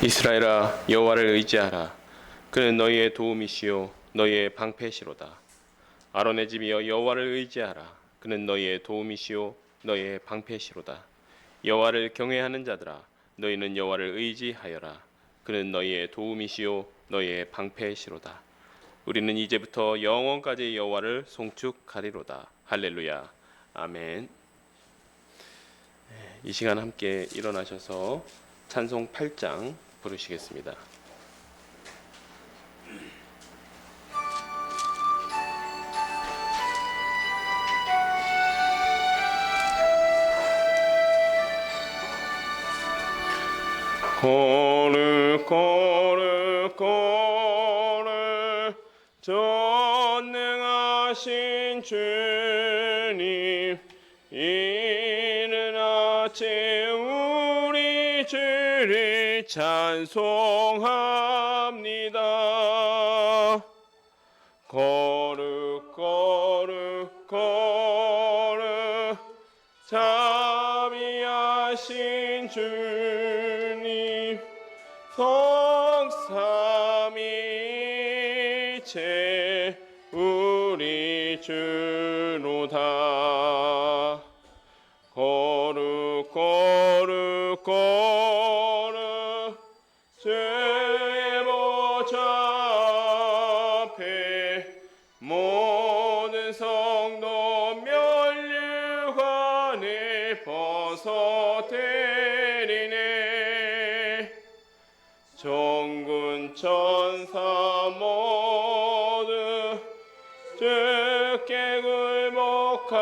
이스라엘아, 여호와를 의지하라. 그는 너희의 도움이시요 너희의 방패시로다. 아론의 집이여, 여호와를 의지하라. 그는 너희의 도움이시요 너희의 방패시로다. 여호와를 경외하는 자들아, 너희는 여호와를 의지하여라. 그는 너희의 도움이시요 너희의 방패시로다. 우리는 이제부터 영원까지 여호와를 송축하리로다. 할렐루야. 아멘. 이 시간 함께 일어나셔서 찬송 8장 부르시겠습니다. 거룩 거룩 거룩 전능하신 주님, 이른 아침 우리 주를 찬송합니다. 거룩 거룩 거룩 자비하신 주님, 성삼위일체 우리 주로다. 거룩 거룩 거룩 주의 보좌 앞에 모든 성도 면류관을 벗어뜨리네. 전군 천사 모두 주께 굴복하니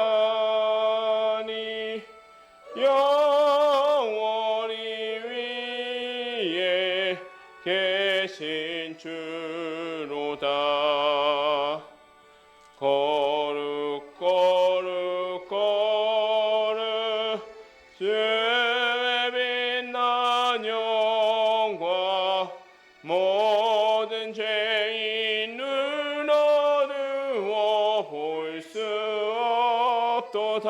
영원히 위에 계신 주로다. 거룩 거룩 거룩 주의 빛난 영광, 모든 죄인 눈 어두워 볼 수 없도다.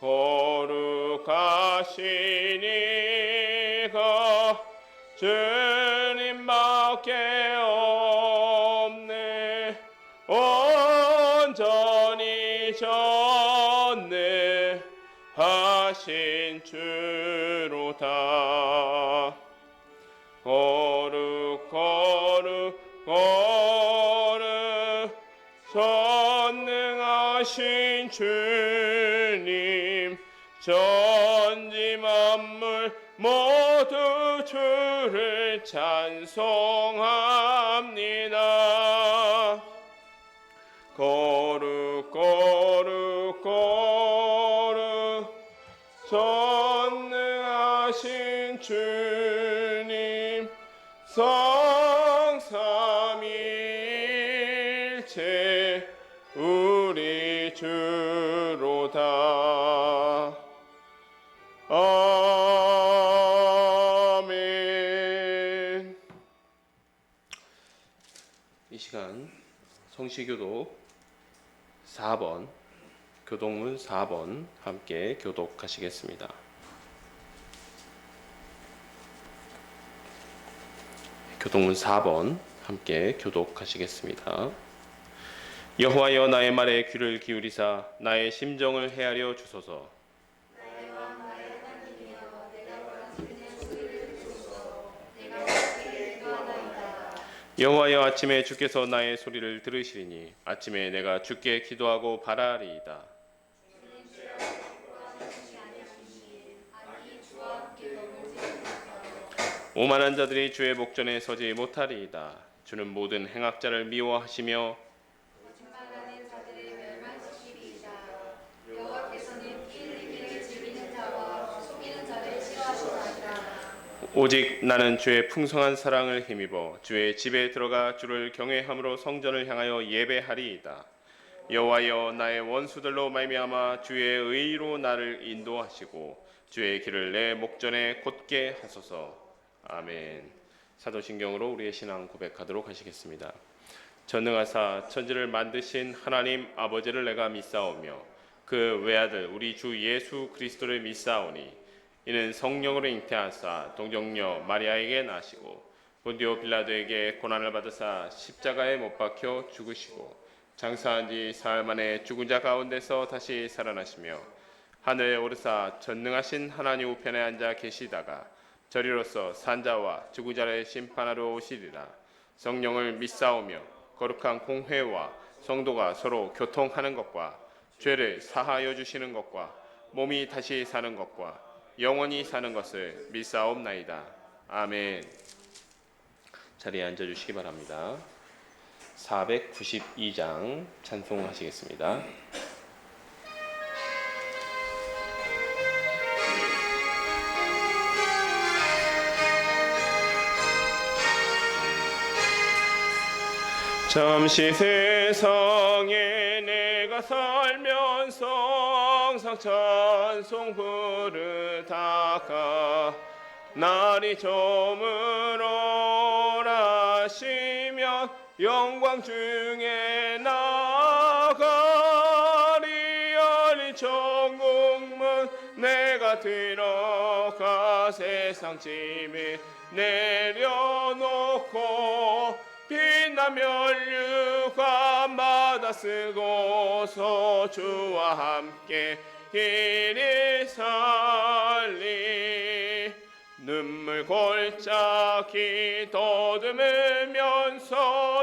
거룩하신 이가 주님밖에 없네. 온전히 전능하신 주로다. 거룩 거룩 거룩 전능하신 주님, 전지 만물 모두 주를 찬송합니다. 거룩 거룩 거룩 전능하신 주님, 성삼위일체 우리 주로다. 아멘. 이 시간 성시교독 4번, 교독문 4번 함께 교독하시겠습니다. 교독문 4번 함께 교독하시겠습니다. 여호와여, 나의 말에 귀를 기울이사 나의 심정을 헤아려 주소서. 나의 왕 나의 하나님이여, 내가 부르짖는 소리를 듣소서. 내가 주께 기도하나이다. 여호와여, 아침에 주께서 나의 소리를 들으시리니 아침에 내가 주께 기도하고 바라리이다. 주는 주여 기뻐하는 것이 아니시니 아니 주와 함께 넘어지지 못하고 오만한 자들이 주의 목전에 서지 못하리이다. 주는 모든 행악자를 미워하시며 거짓말하는 자들을 멸망시키리이다. 여호와께서는 피 흘리기를 즐기는 자와 속이는 자를 싫어하시나이다. 오직 나는 주의 풍성한 사랑을 힘입어 주의 집에 들어가 주를 경외함으로 성전을 향하여 예배하리이다. 여호와여, 나의 원수들로 말미암아 주의 의로 나를 인도하시고 주의 길을 내 목전에 곧게 하소서. 아멘. 사도신경으로 우리의 신앙 고백하도록 하시겠습니다. 전능하사 천지를 만드신 하나님 아버지를 내가 믿사오며 그 외아들 우리 주 예수 그리스도를 믿사오니 이는 성령으로 잉태하사 동정녀 마리아에게 나시고 본디오 빌라도에게 고난을 받으사 십자가에 못 박혀 죽으시고 장사한 지 사흘 만에 죽은 자 가운데서 다시 살아나시며 하늘에 오르사 전능하신 하나님 우편에 앉아 계시다가 저리로서 산자와 죽은 자를 심판하러 오시리라. 성령을 믿사오며 거룩한 공회와 성도가 서로 교통하는 것과 죄를 사하여 주시는 것과 몸이 다시 사는 것과 영원히 사는 것을 믿사옵나이다. 아멘. 자리에 앉아주시기 바랍니다. 492장 찬송하시겠습니다. 잠시 세상에 내가 살면서 항상 찬송 부르다가 날이 저물어라시면 영광 중에 나가리. 열린 천국문 내가 들어가 세상 짐을 내려놓고 빛나며 멸류관 받아 쓰고서 주와 함께 길이 살리. 눈물 골짜기 더듬으면서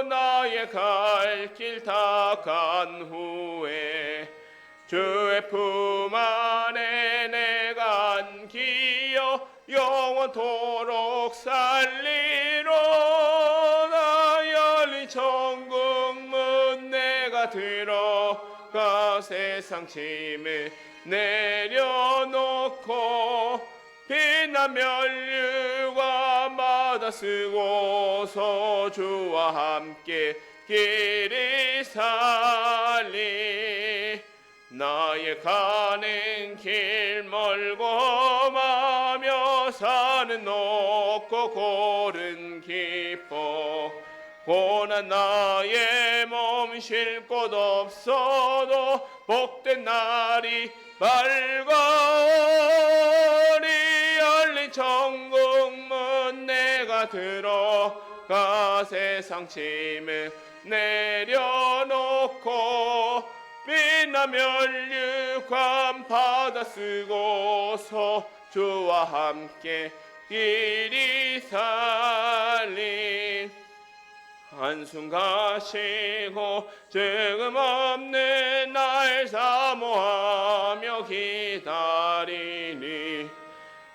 나의 갈 길 다 간 후에 주의 품 안에 내가 안기어 영원토록 살리로다. 열린 천국문 내가 들어가 세상 짐을 내려놓고 빛난 멸류관 받아 쓰고서 주와 함께 길이 살리. 나의 가는 길 멀고 마며 산은 높고 골은 깊어 고난 나의 몸 쉴 곳 없어도 복된 날이 밝아오리. 열린 천국문 내가 들어가 세상 짐을 내려놓고 빛난 멸류관 받아 쓰고서 주와 함께 길이 살리. 한숨 가시고 지금 없는 날 사모하며 기다리니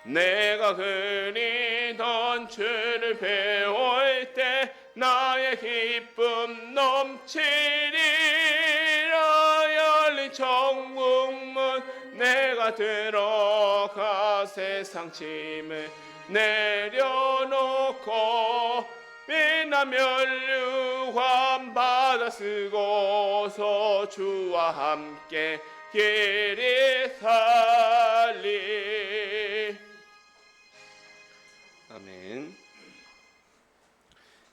내가 그리던 주를 배울 때 나의 기쁨 넘치리라. 열린 천국문 내가 들어가 세상 짐을 내려놓고 빛난 멸류관 받아 쓰고서 주와 함께 길이 살리. 아멘.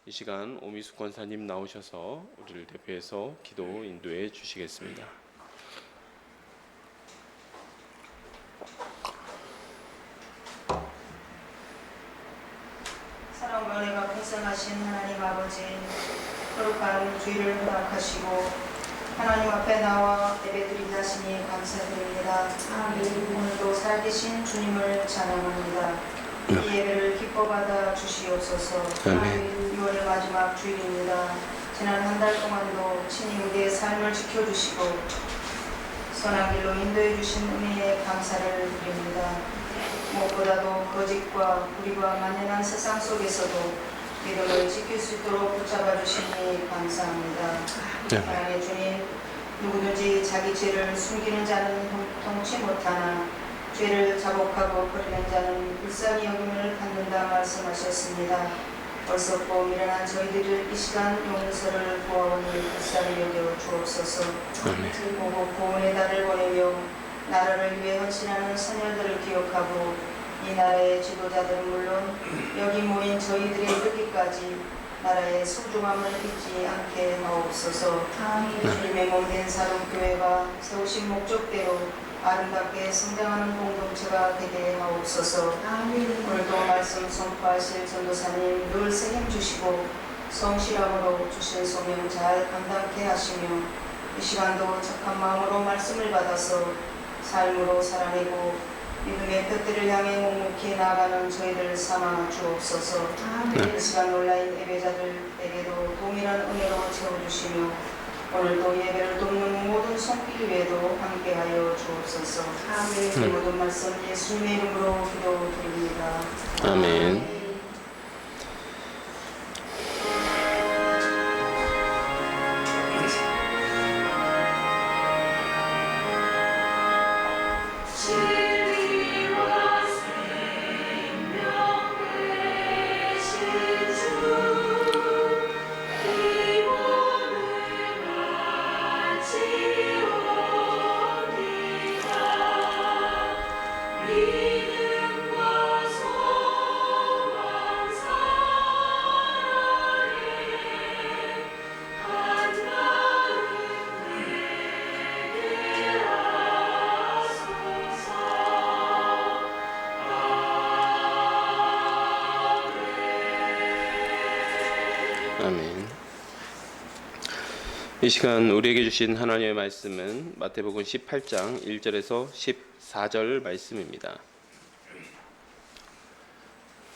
이 시간 오미숙 권사님 나오셔서 우리를 대표해서 기도 인도해 주시겠습니다. 사랑과 은혜가 풍성하신 하나님 아버지, 거룩한 주일을 허락하시고 하나님 앞에 나와 예배드린 자신이 감사드립니다. 오늘도 살아계신 주님을 찬양합니다. 이 예배를 기뻐 받아 주시옵소서. 6월의 마지막 주일입니다. 지난 한 달 동안도 친히 우리의 삶을 지켜주시고 선한 길로 인도해 주신 은혜에 감사를 드립니다. 무엇보다도 거짓과 불의와 만연한 세상 속에서도 믿음을 지킬 수 있도록 붙잡아 주시니 감사합니다. 사랑의 주님, 누구든지 자기 죄를 숨기는 자는 통치 못하나 죄를 자복하고 버리는 자는 불쌍히 여김을 받는다 말씀하셨습니다. 벌써 미련한 저희들을 이 시간 용서를 구하오니 불쌍히 여겨 주옵소서. 보고 구원의 달을 보내며 나라를 위해 헌신하는 선열들을 기억하고 이 나라의 지도자들은 물론 여기 모인 저희들의 이르기까지 나라의 소중함을 잊지 않게 하옵소서. 주님의 몸된 사랑교회가 세우신 목적대로 아름답게 성장하는 공동체가 되게 하옵소서. 오늘도 말씀 선포하실 전도사님 늘 책임 주시고 성실함으로 주신 소명 잘 감당케 하시며 이 시간도 착한 마음으로 말씀을 받아서 삶으로 살아내고 믿음의 뼈대를 향해 묵묵히 나아가는 저희들 삼아 주옵소서. 이 시간 온라인 예배자들에게도 동일한 은혜로 채워주시며 오늘도 예배를 돕는 모든 손길 위에도 함께하여 주옵소서. 이 모든 말씀 예수님의 이름으로 기도드립니다. 아멘. 진리와 생명 되신 주 기원을 바치옵니다. 믿음과 소망 사랑에 한 마음 되게 하소서. 아멘. 이 시간 우리에게 주신 하나님의 말씀은 마태복음 18장 1절에서 14절 말씀입니다.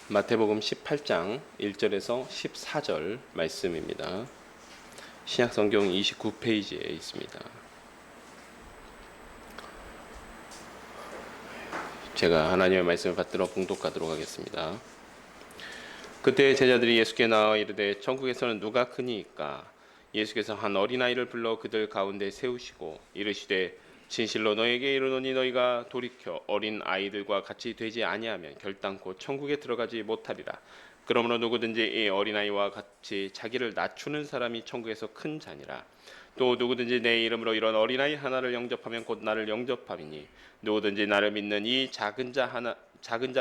마태복음 18장 1절에서 14절 말씀입니다. 신약성경 29페이지에 있습니다. 제가 하나님의 말씀을 받들어 봉독하도록 하겠습니다. 그때 제자들이 예수께 나와 이르되 천국에서는 누가 크니이까? 예수께서 한 어린아이를 불러 그들 가운데 세우시고 이르시되 진실로 너에게 이르노니 너희가 돌이켜 어린 아이들과 같이 되지 아니하면 결단코 천국에 들어가지 못하리라. 그러므로 누구든지 이 어린아이와 같이 자기를 낮추는 사람이 천국에서 큰 자니라. 또 누구든지 내 이름으로 이런 어린아이 하나를 영접하면 곧 나를 영접함이니 누구든지 나를 믿는 이 작은 자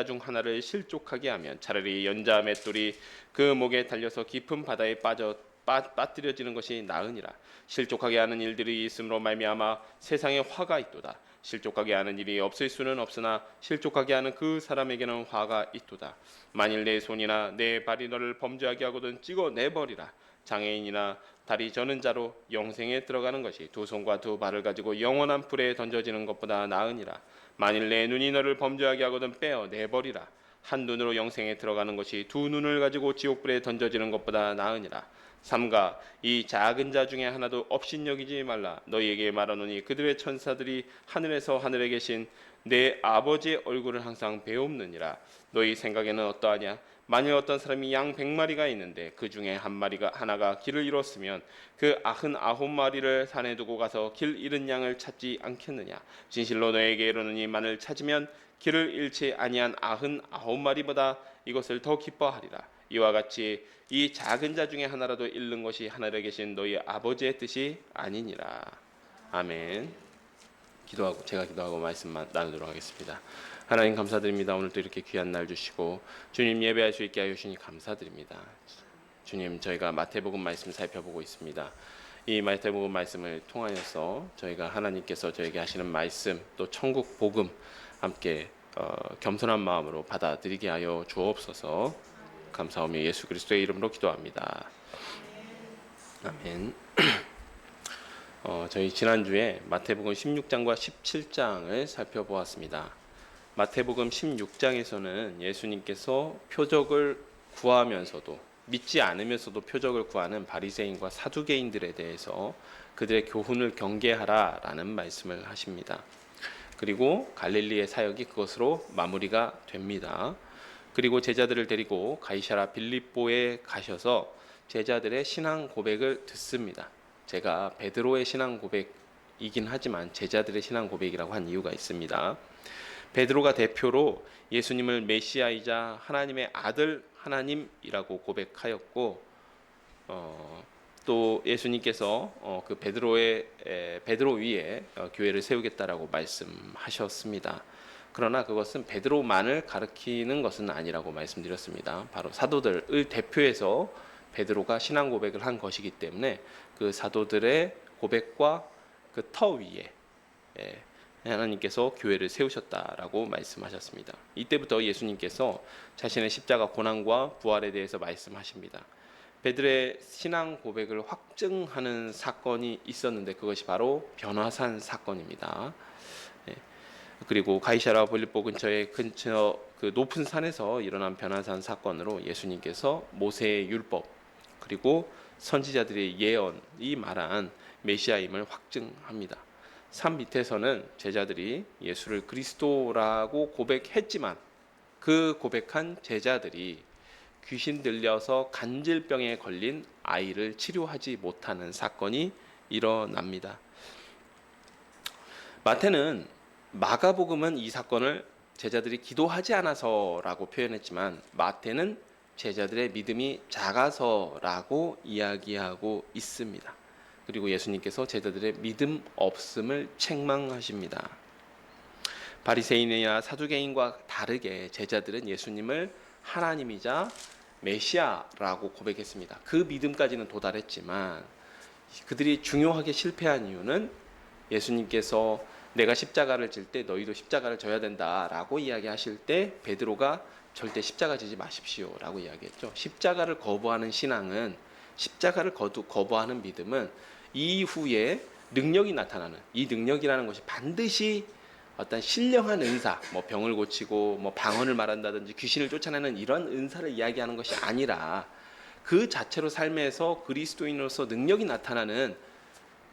중 하나를 실족하게 하면 차라리 연자 맷돌이 그 목에 달려서 깊은 바다에 빠뜨려지는 것이 나으니라. 실족하게 하는 일들이 있음으로 말미암아 세상에 화가 있도다. 실족하게 하는 일이 없을 수는 없으나 실족하게 하는 그 사람에게는 화가 있도다. 만일 내 손이나 내 발이 너를 범죄하게 하거든 찍어내버리라. 장애인이나 다리 저는 자로 영생에 들어가는 것이 두 손과 두 발을 가지고 영원한 불에 던져지는 것보다 나으니라. 만일 내 눈이 너를 범죄하게 하거든 빼어내버리라. 한 눈으로 영생에 들어가는 것이 두 눈을 가지고 지옥불에 던져지는 것보다 나으니라. 삼가 이 작은 자 중에 하나도 업신여기지 말라. 너희에게 말하노니 그들의 천사들이 하늘에서 하늘에 계신 내 아버지의 얼굴을 항상 배옵느니라. 너희 생각에는 어떠하냐? 만일 어떤 사람이 양 100마리가 있는데 그 중에 하나가 길을 잃었으면 그 99마리를 산에 두고 가서 길 잃은 양을 찾지 않겠느냐? 진실로 너에게 이르노니 만일 찾으면 길을 잃지 아니한 99마리보다 이것을 더 기뻐하리라. 이와 같이 이 작은 자 중에 하나라도 잃는 것이 하늘에 계신 너희 아버지의 뜻이 아니니라. 아멘. 제가 기도하고 말씀만 나누도록 하겠습니다. 하나님 감사드립니다. 오늘도 이렇게 귀한 날 주시고 주님 예배할 수 있게 하여 주시니 감사드립니다. 주님, 저희가 마태복음 말씀 살펴보고 있습니다. 이 마태복음 말씀을 통하여서 저희가 하나님께서 저에게 하시는 말씀 또 천국 복음 함께 겸손한 마음으로 받아들이게 하여 주옵소서. 감사하며 예수 그리스도의 이름으로 기도합니다. 아멘. 저희 지난주에 마태복음 16장과 17장을 살펴보았습니다. 마태복음 16장에서는 예수님께서 표적을 구하면서도 믿지 않으면서도 표적을 구하는 바리새인과 사두개인들에 대해서 그들의 교훈을 경계하라라는 말씀을 하십니다. 그리고 갈릴리의 사역이 그것으로 마무리가 됩니다. 그리고 제자들을 데리고 가이사랴 빌립보에 가셔서 제자들의 신앙 고백을 듣습니다. 제가 베드로의 신앙 고백이긴 하지만 제자들의 신앙 고백이라고 한 이유가 있습니다. 베드로가 대표로 예수님을 메시아이자 하나님의 아들 하나님이라고 고백하였고 또 예수님께서 그 베드로 위에 교회를 세우겠다라고 말씀하셨습니다. 그러나 그것은 베드로만을 가리키는 것은 아니라고 말씀드렸습니다. 바로 사도들을 대표해서 베드로가 신앙 고백을 한 것이기 때문에 그 사도들의 고백과 그 터 위에 하나님께서 교회를 세우셨다라고 말씀하셨습니다. 이때부터 예수님께서 자신의 십자가 고난과 부활에 대해서 말씀하십니다. 베드로의 신앙 고백을 확증하는 사건이 있었는데 그것이 바로 변화산 사건입니다. 그리고 가이사라 빌립보 근처 그 높은 산에서 일어난 변화산 사건으로 예수님께서 모세의 율법 그리고 선지자들의 예언이 말한 메시아임을 확증합니다. 산 밑에서는 제자들이 예수를 그리스도라고 고백했지만 그 고백한 제자들이 귀신 들려서 간질병에 걸린 아이를 치료하지 못하는 사건이 일어납니다. 마가복음은 이 사건을 제자들이 기도하지 않아서라고 표현했지만 마태는 제자들의 믿음이 작아서라고 이야기하고 있습니다. 그리고 예수님께서 제자들의 믿음 없음을 책망하십니다. 바리새인이나 사두개인과 다르게 제자들은 예수님을 하나님이자 메시아라고 고백했습니다. 그 믿음까지는 도달했지만 그들이 중요하게 실패한 이유는 예수님께서 내가 십자가를 질 때 너희도 십자가를 져야 된다라고 이야기하실 때 베드로가 절대 십자가 지지 마십시오라고 이야기했죠. 십자가를 거부하는 신앙은, 십자가를 거부하는 믿음은 이후에 능력이 나타나는, 이 능력이라는 것이 반드시 어떤 신령한 은사, 병을 고치고 방언을 말한다든지 귀신을 쫓아내는 이런 은사를 이야기하는 것이 아니라 그 자체로 삶에서 그리스도인으로서 능력이 나타나는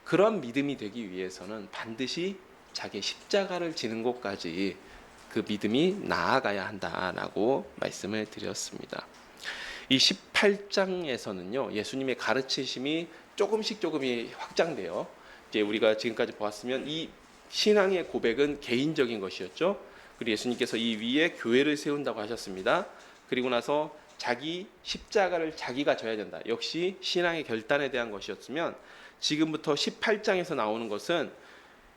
그런 믿음이 되기 위해서는 반드시 자기의 십자가를 지는 곳까지 그 믿음이 나아가야 한다라고 말씀을 드렸습니다. 이 18장에서는요, 예수님의 가르치심이 조금씩 확장돼요. 이제 우리가 지금까지 보았으면 이 신앙의 고백은 개인적인 것이었죠. 그리고 예수님께서 이 위에 교회를 세운다고 하셨습니다. 그리고 나서 자기 십자가를 자기가 져야 된다. 역시 신앙의 결단에 대한 것이었으면 지금부터 18장에서 나오는 것은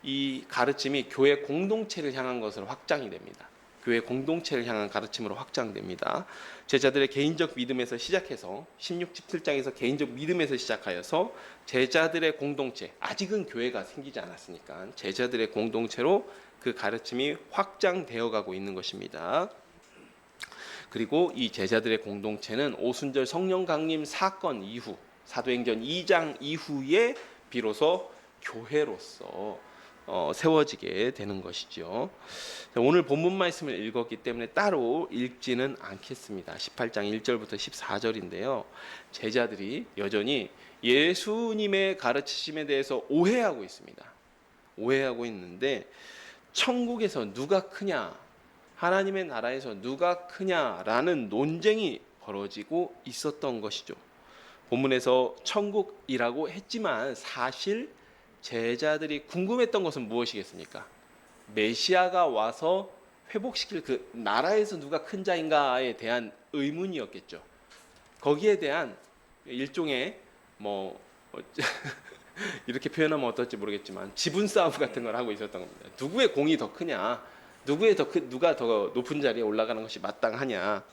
이 가르침이 교회 공동체를 향한 것으로 확장이 됩니다. 교회 공동체를 향한 가르침으로 확장됩니다. 제자들의 개인적 믿음에서 시작해서 16, 17장에서 개인적 믿음에서 시작하여서 제자들의 공동체, 아직은 교회가 생기지 않았으니까 제자들의 공동체로 그 가르침이 확장되어 가고 있는 것입니다. 그리고 이 제자들의 공동체는 오순절 성령 강림 사건 이후, 사도행전 2장 이후에 비로소 교회로서 세워지게 되는 것이죠. 오늘 본문 말씀을 읽었기 때문에 따로 읽지는 않겠습니다. 18장 1절부터 14절인데요. 제자들이 여전히 예수님의 가르치심에 대해서 오해하고 있습니다. 오해하고 있는데 천국에서 누가 크냐, 하나님의 나라에서 누가 크냐라는 논쟁이 벌어지고 있었던 것이죠. 본문에서 천국이라고 했지만 사실 제자들이 궁금했던 것은 무엇이겠습니까? 메시아가 와서 회복시킬 그 나라에서 누가 큰 자인가에 대한 의문이었겠죠. 거기에 대한 일종의 이렇게 표현하면 어떨지 모르겠지만 지분 싸움 같은 걸 하고 있었던 겁니다. 누구의 공이 더 크냐, 누가 더 높은 자리에 올라가는 것이 마땅하냐.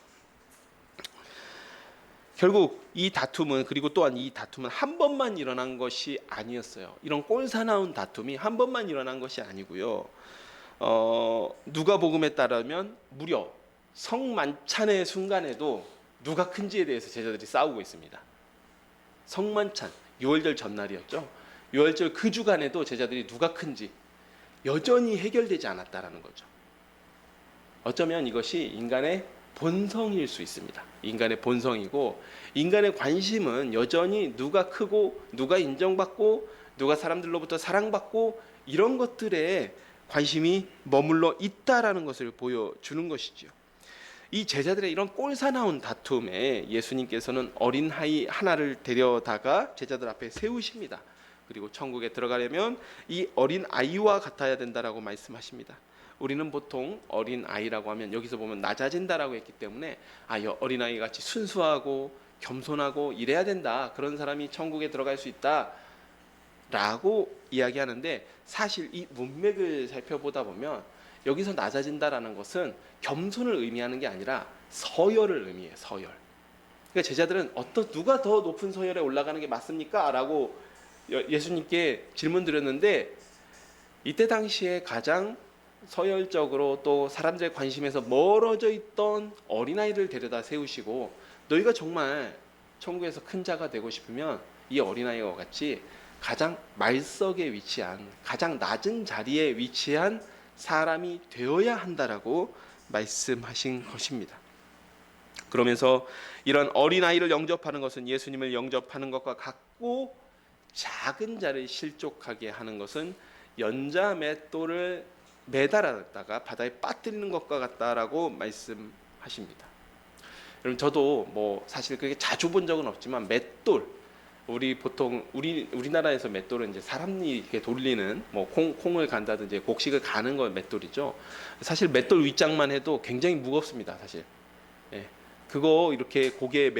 결국 이 다툼은, 그리고 또한 이 다툼은 한 번만 일어난 것이 아니었어요. 이런 꼴사나운 다툼이 한 번만 일어난 것이 아니고요. 누가복음에 따르면 무려 성만찬의 순간에도 누가 큰지에 대해서 제자들이 싸우고 있습니다. 성만찬, 유월절 전날이었죠. 유월절 그 주간에도 제자들이 누가 큰지 여전히 해결되지 않았다라는 거죠. 어쩌면 이것이 인간의 본성일 수 있습니다. 인간의 본성이고, 인간의 관심은 여전히 누가 크고 누가 인정받고 누가 사람들로부터 사랑받고 이런 것들에 관심이 머물러 있다라는 것을 보여주는 것이지요. 이 제자들의 이런 꼴사나운 다툼에 예수님께서는 어린 아이 하나를 데려다가 제자들 앞에 세우십니다. 그리고 천국에 들어가려면 이 어린 아이와 같아야 된다라고 말씀하십니다. 우리는 보통 어린 아이라고 하면 여기서 보면 낮아진다라고 했기 때문에 어린 아이 같이 순수하고 겸손하고 이래야 된다, 그런 사람이 천국에 들어갈 수 있다라고 이야기하는데, 사실 이 문맥을 살펴보다 보면 여기서 낮아진다라는 것은 겸손을 의미하는 게 아니라 서열을 의미해요. 서열. 그러니까 제자들은 누가 더 높은 서열에 올라가는 게 맞습니까? 라고 예수님께 질문 드렸는데 이때 당시에 가장 서열적으로 또 사람들의 관심에서 멀어져 있던 어린아이를 데려다 세우시고, 너희가 정말 천국에서 큰 자가 되고 싶으면 이 어린아이와 같이 가장 말석에 위치한, 가장 낮은 자리에 위치한 사람이 되어야 한다라고 말씀하신 것입니다. 그러면서 이런 어린아이를 영접하는 것은 예수님을 영접하는 것과 같고, 작은 자를 실족하게 하는 것은 연자 맷돌을 매달았다가 바다에 빠뜨리는 것과 같다라고 말씀하십니다. 여러분, 저도 뭐 사실 그렇게 자주 본 적은 없지만 맷돌, 우리 보통 우리나라에서 맷돌은 이제 사람이 이렇게 돌리는, 뭐 콩을 간다든지 곡식을 가는 건 맷돌이죠. 사실 맷돌 윗장만 해도 굉장히 무겁습니다, 사실. 예. 그거 이렇게 고개에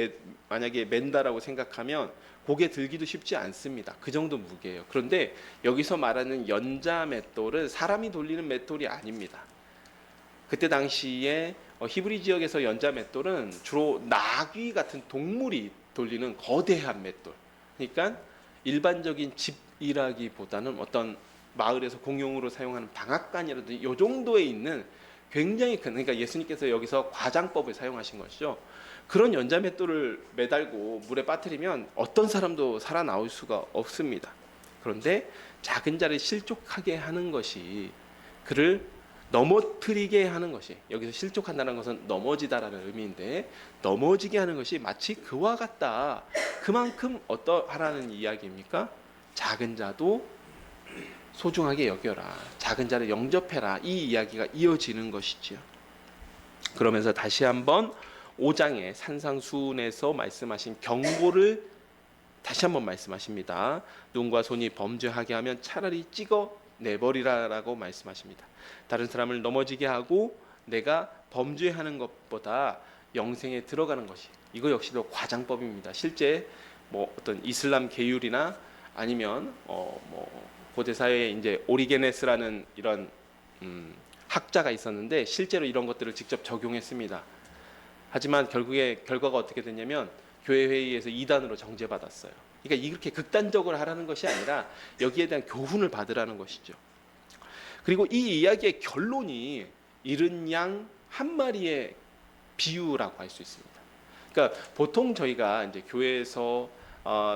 만약에 맨다라고 생각하면 고개 들기도 쉽지 않습니다. 그 정도 무게예요. 그런데 여기서 말하는 연자 맷돌은 사람이 돌리는 맷돌이 아닙니다. 그때 당시에 히브리 지역에서 연자 맷돌은 주로 나귀 같은 동물이 돌리는 거대한 맷돌. 그러니까 일반적인 집이라기보다는 어떤 마을에서 공용으로 사용하는 방앗간이라든지 이 정도에 있는 굉장히 큰, 그러니까 예수님께서 여기서 과장법을 사용하신 것이죠. 그런 연자 맷돌을 매달고 물에 빠뜨리면 어떤 사람도 살아나올 수가 없습니다. 그런데 작은 자를 실족하게 하는 것이, 그를 넘어뜨리게 하는 것이, 여기서 실족한다는 것은 넘어지다라는 의미인데, 넘어지게 하는 것이 마치 그와 같다. 그만큼 어떠하라는 이야기입니까? 작은 자도 소중하게 여겨라, 작은 자를 영접해라, 이 이야기가 이어지는 것이지요. 그러면서 다시 한번 5장의 산상수훈에서 말씀하신 경고를 다시 한번 말씀하십니다. 눈과 손이 범죄하게 하면 차라리 찍어 내버리라라고 말씀하십니다. 다른 사람을 넘어지게 하고 내가 범죄하는 것보다 영생에 들어가는 것이, 이거 역시도 과장법입니다. 실제 뭐 어떤 이슬람 계율이나 아니면 고대 사회에 이제 오리게네스라는 이런 학자가 있었는데 실제로 이런 것들을 직접 적용했습니다. 하지만 결과가 어떻게 됐냐면 교회 회의에서 이단으로 정죄받았어요. 그러니까 이렇게 극단적으로 하라는 것이 아니라 여기에 대한 교훈을 받으라는 것이죠. 그리고 이 이야기의 결론이 잃은 양 한 마리의 비유라고 할 수 있습니다. 그러니까 보통 저희가 이제 교회에서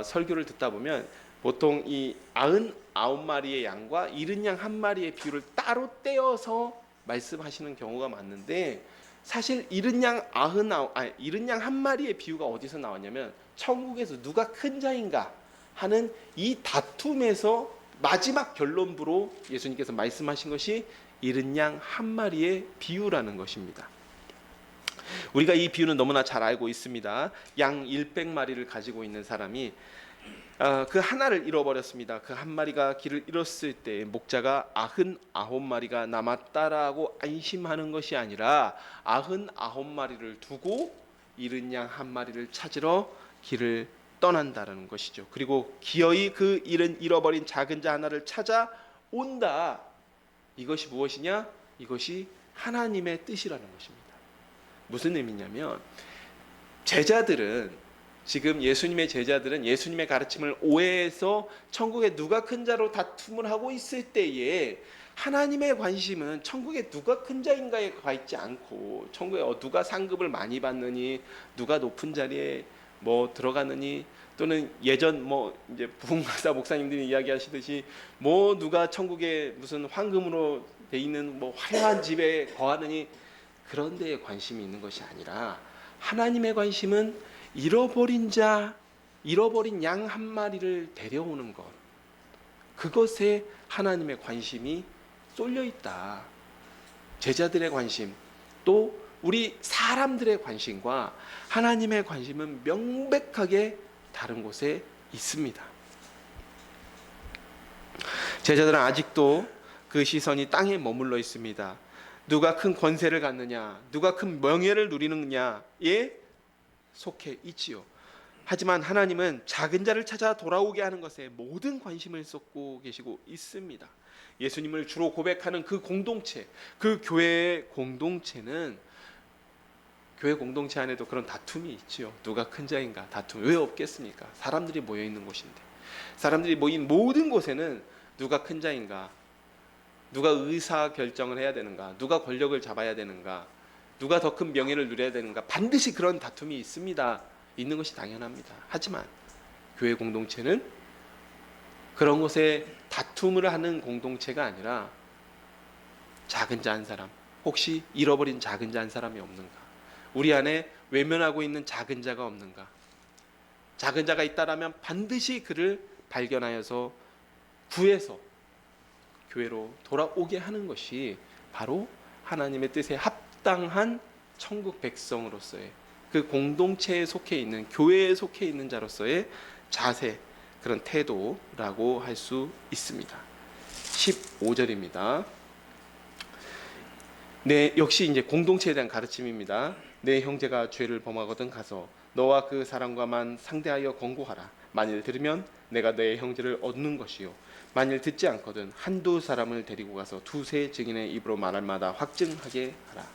설교를 듣다 보면 보통 이 99마리의 양과 잃은 양 한 마리의 비유를 따로 떼어서 말씀하시는 경우가 많은데, 사실 잃은 양 한 마리의 비유가 어디서 나왔냐면 천국에서 누가 큰 자인가 하는 이 다툼에서 마지막 결론부로 예수님께서 말씀하신 것이 잃은 양 한 마리의 비유라는 것입니다. 우리가 이 비유는 너무나 잘 알고 있습니다. 양 100마리를 가지고 있는 사람이 그 하나를 잃어버렸습니다. 그 한 마리가 길을 잃었을 때 목자가 99마리가 남았다라고 안심하는 것이 아니라 99마리를 두고 잃은 양 한 마리를 찾으러 길을 떠난다라는 것이죠. 그리고 기어이 그 잃어버린 작은 자 하나를 찾아온다. 이것이 무엇이냐? 이것이 하나님의 뜻이라는 것입니다. 무슨 의미냐면, 제자들은, 지금 예수님의 제자들은 예수님의 가르침을 오해해서 천국에 누가 큰 자로 다툼을 하고 있을 때에 하나님의 관심은 천국에 누가 큰 자인가에 가 있지 않고, 천국에 누가 상급을 많이 받느니, 누가 높은 자리에 뭐 들어가느니, 또는 예전 뭐 이제 부흥가사 목사님들이 이야기하시듯이 뭐 누가 천국에 무슨 황금으로 돼 있는 뭐 화려한 집에 거하느니, 그런 데에 관심이 있는 것이 아니라 하나님의 관심은 잃어버린 양 한 마리를 데려오는 것, 그것에 하나님의 관심이 쏠려 있다. 제자들의 관심, 또 우리 사람들의 관심과 하나님의 관심은 명백하게 다른 곳에 있습니다. 제자들은 아직도 그 시선이 땅에 머물러 있습니다. 누가 큰 권세를 갖느냐, 누가 큰 명예를 누리느냐에 속해 있지요. 하지만 하나님은 작은 자를 찾아 돌아오게 하는 것에 모든 관심을 쏟고 계시고 있습니다. 예수님을 주로 고백하는 그 공동체, 그 교회의 공동체는, 교회 공동체 안에도 그런 다툼이 있지요. 누가 큰 자인가 다툼 왜 없겠습니까? 사람들이 모여 있는 곳인데, 사람들이 모인 모든 곳에는 누가 큰 자인가, 누가 의사 결정을 해야 되는가, 누가 권력을 잡아야 되는가, 누가 더 큰 명예를 누려야 되는가, 반드시 그런 다툼이 있습니다. 있는 것이 당연합니다. 하지만 교회 공동체는 그런 것에 다툼을 하는 공동체가 아니라 작은 자 한 사람, 혹시 잃어버린 작은 자 한 사람이 없는가, 우리 안에 외면하고 있는 작은 자가 없는가, 작은 자가 있다라면 반드시 그를 발견하여서 구해서 교회로 돌아오게 하는 것이 바로 하나님의 뜻에 합당한 천국 백성으로서의 그 공동체에 속해 있는, 교회에 속해 있는 자로서의 자세, 그런 태도라고 할 수 있습니다. 15절입니다. 역시 이제 공동체에 대한 가르침입니다. 내 형제가 죄를 범하거든 가서 너와 그 사람과만 상대하여 권고하라. 만일 들으면 내가 내 형제를 얻는 것이요, 만일 듣지 않거든 한두 사람을 데리고 가서 두세 증인의 입으로 말할 마다 확증하게 하라.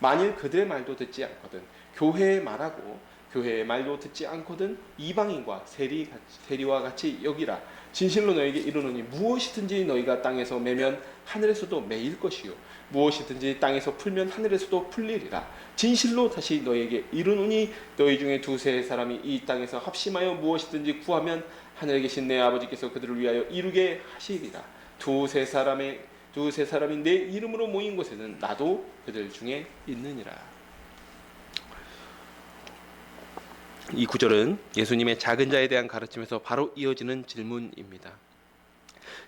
만일 그들의 말도 듣지 않거든 교회의 말하고 교회의 말도 듣지 않거든 이방인과 세리와 같이 여기라. 진실로 너에게 이르노니 무엇이든지 너희가 땅에서 매면 하늘에서도 매일 것이요, 무엇이든지 땅에서 풀면 하늘에서도 풀리리라. 진실로 다시 너에게 이르노니 너희 중에 두세 사람이 이 땅에서 합심하여 무엇이든지 구하면 하늘에 계신 내 아버지께서 그들을 위하여 이루게 하시리라. 두세 사람이 내 이름으로 모인 곳에는 나도 그들 중에 있느니라. 이 구절은 예수님의 작은 자에 대한 가르침에서 바로 이어지는 질문입니다.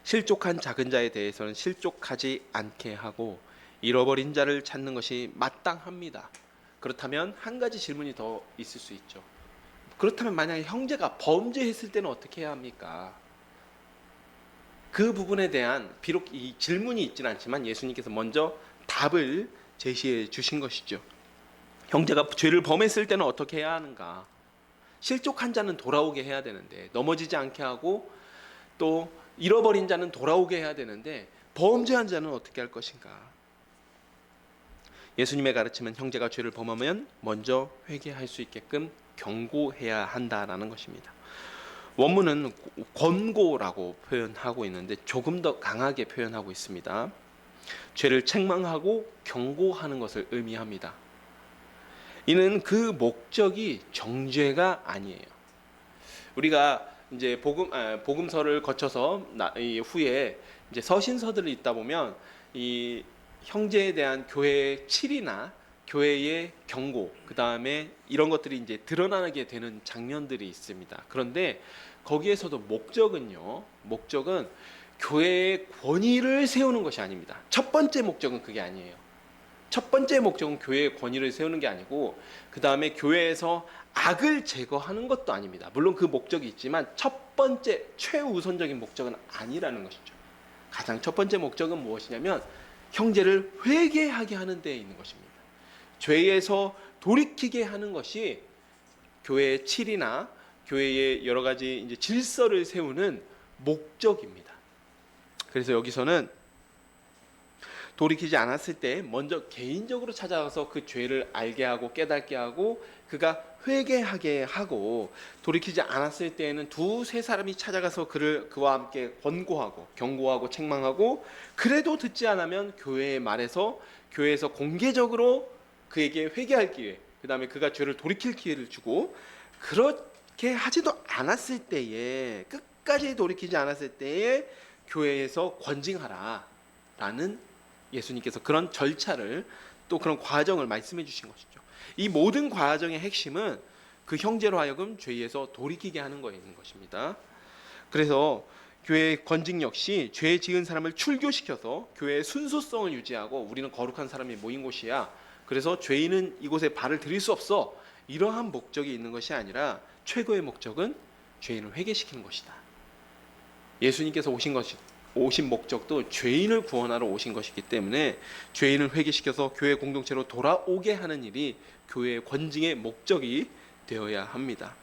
실족한 작은 자에 대해서는 실족하지 않게 하고 잃어버린 자를 찾는 것이 마땅합니다. 그렇다면 한 가지 질문이 더 있을 수 있죠. 그렇다면 만약에 형제가 범죄했을 때는 어떻게 해야 합니까? 그 부분에 대한 비록 이 질문이 있지는 않지만 예수님께서 먼저 답을 제시해 주신 것이죠. 형제가 죄를 범했을 때는 어떻게 해야 하는가? 실족한 자는 돌아오게 해야 되는데, 넘어지지 않게 하고 또 잃어버린 자는 돌아오게 해야 되는데, 범죄한 자는 어떻게 할 것인가? 예수님의 가르침은 형제가 죄를 범하면 먼저 회개할 수 있게끔 경고해야 한다라는 것입니다. 원문은 권고라고 표현하고 있는데 조금 더 강하게 표현하고 있습니다. 죄를 책망하고 경고하는 것을 의미합니다. 이는 그 목적이 정죄가 아니에요. 우리가 이제 복음서를 거쳐서 후에 이제 서신서들을 읽다 보면 이 형제에 대한 교회의 칠이나 교회의 경고, 그 다음에 이런 것들이 이제 드러나게 되는 장면들이 있습니다. 그런데 거기에서도 목적은 교회의 권위를 세우는 것이 아닙니다. 첫 번째 목적은 그게 아니에요. 첫 번째 목적은 교회의 권위를 세우는 게 아니고, 그 다음에 교회에서 악을 제거하는 것도 아닙니다. 물론 그 목적이 있지만 첫 번째 최우선적인 목적은 아니라는 것이죠. 가장 첫 번째 목적은 무엇이냐면 형제를 회개하게 하는 데에 있는 것입니다. 죄에서 돌이키게 하는 것이 교회의 칠이나 교회의 여러 가지 이제 질서를 세우는 목적입니다. 그래서 여기서는 돌이키지 않았을 때 먼저 개인적으로 찾아가서 그 죄를 알게 하고 깨닫게 하고 그가 회개하게 하고, 돌이키지 않았을 때에는 두세 사람이 찾아가서 그와 함께 권고하고 경고하고 책망하고, 그래도 듣지 않으면 교회의 말에서 교회에서 공개적으로 그에게 회개할 기회, 그 다음에 그가 죄를 돌이킬 기회를 주고, 그렇게 하지도 않았을 때에, 끝까지 돌이키지 않았을 때에 교회에서 권징하라 라는 예수님께서 그런 절차를, 또 그런 과정을 말씀해 주신 것이죠. 이 모든 과정의 핵심은 그 형제로 하여금 죄에서 돌이키게 하는 거에 있는 것입니다. 그래서 교회의 권징 역시 죄 지은 사람을 출교시켜서 교회의 순수성을 유지하고, 우리는 거룩한 사람이 모인 곳이야, 그래서 죄인은 이곳에 발을 들일 수 없어, 이러한 목적이 있는 것이 아니라 최고의 목적은 죄인을 회개시키는 것이다. 예수님께서 오신 목적도 죄인을 구원하러 오신 것이기 때문에 죄인을 회개시켜서 교회 공동체로 돌아오게 하는 일이 교회의 권징의 목적이 되어야 합니다.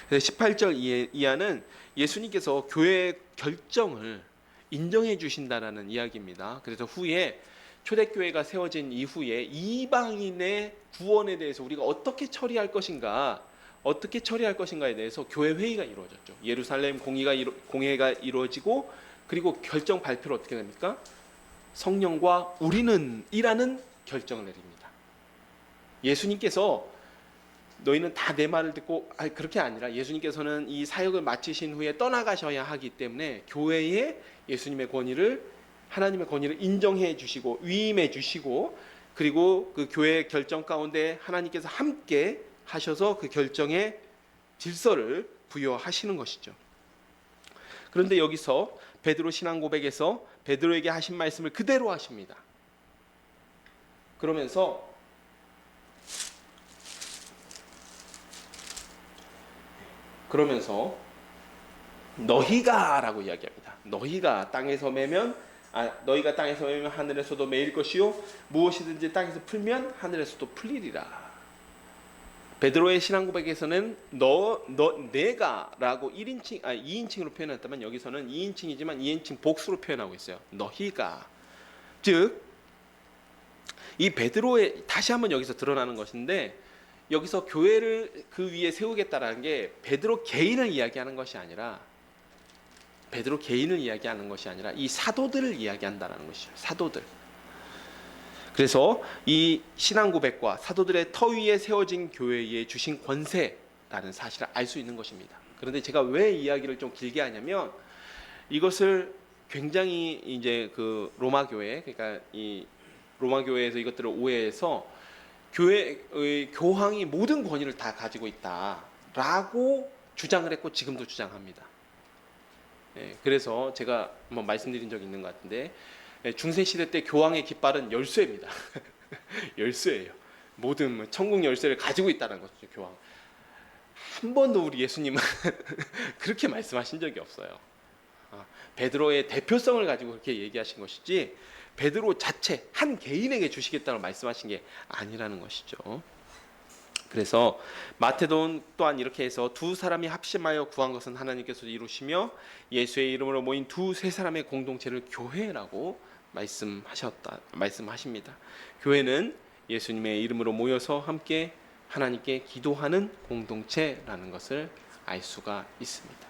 18절 이하는 예수님께서 교회의 결정을 인정해 주신다라는 이야기입니다. 그래서 후에 초대교회가 세워진 이후에 이방인의 구원에 대해서 우리가 어떻게 처리할 것인가에 대해서 교회 회의가 이루어졌죠. 예루살렘 공회가 이루어지고, 그리고 결정 발표를 어떻게 됩니까? 성령과 우리는 이라는 결정을 내립니다. 예수님께서 너희는 다 내 말을 듣고, 그렇게 아니라 예수님께서는 이 사역을 마치신 후에 떠나가셔야 하기 때문에 교회에 예수님의 권위를, 하나님의 권위를 인정해 주시고 위임해 주시고, 그리고 그 교회의 결정 가운데 하나님께서 함께 하셔서 그 결정의 질서를 부여하시는 것이죠. 그런데 여기서 베드로 신앙 고백에서 베드로에게 하신 말씀을 그대로 하십니다. 그러면서 너희가라고 이야기합니다. 너희가 땅에서 매면 하늘에서도 매일 것이요 무엇이든지 땅에서 풀면 하늘에서도 풀리리라. 베드로의 신앙 고백에서는 내가라고 2인칭으로 표현했다면 여기서는 2인칭이지만 2인칭 복수로 표현하고 있어요. 너희가, 즉 이 베드로의, 다시 한번 여기서 드러나는 것인데, 여기서 교회를 그 위에 세우겠다라는 게 베드로 개인을 이야기하는 것이 아니라 이 사도들을 이야기한다라는 것이죠. 사도들. 그래서 이 신앙 고백과 사도들의 터 위에 세워진 교회에 주신 권세라는 사실을 알 수 있는 것입니다. 그런데 제가 왜 이야기를 좀 길게 하냐면, 이것을 굉장히 이제 그 로마 교회, 그러니까 이 로마 교회에서 이것들을 오해해서 교회의 교황이 모든 권위를 다 가지고 있다라고 주장을 했고 지금도 주장합니다. 그래서 제가 한번 말씀드린 적이 있는 것 같은데, 중세 시대 때 교황의 깃발은 열쇠입니다. 열쇠예요. 모든 천국 열쇠를 가지고 있다는 거죠, 교황. 한 번도 우리 예수님은 그렇게 말씀하신 적이 없어요. 베드로의 대표성을 가지고 그렇게 얘기하신 것이지, 베드로 자체 한 개인에게 주시겠다고 말씀하신 게 아니라는 것이죠. 그래서 마태돈 또한 이렇게 해서 두 사람이 합심하여 구한 것은 하나님께서 이루시며 예수의 이름으로 모인 두세 사람의 공동체를 교회라고 말씀하십니다. 교회는 예수님의 이름으로 모여서 함께 하나님께 기도하는 공동체라는 것을 알 수가 있습니다.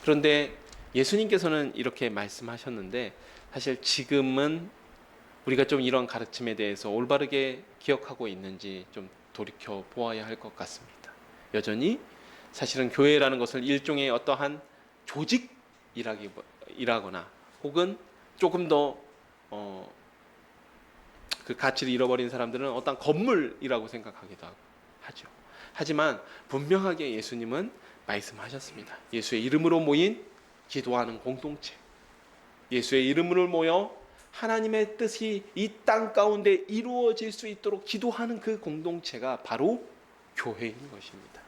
그런데 예수님께서는 이렇게 말씀하셨는데, 사실 지금은 우리가 좀 이런 가르침에 대해서 올바르게 기억하고 있는지 좀 돌이켜 보아야 할 것 같습니다. 여전히 사실은 교회라는 것을 일종의 어떠한 조직이라거나 혹은 조금 더 그 가치를 잃어버린 사람들은 어떤 건물이라고 생각하기도 하죠. 하지만 분명하게 예수님은 말씀하셨습니다. 예수의 이름으로 모인 기도하는 공동체, 예수의 이름으로 모여 하나님의 뜻이 이 땅 가운데 이루어질 수 있도록 기도하는 그 공동체가 바로 교회인 것입니다.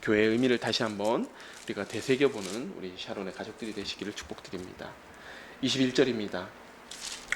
교회의 의미를 다시 한번 우리가 되새겨보는 우리 샤론의 가족들이 되시기를 축복드립니다. 21절입니다.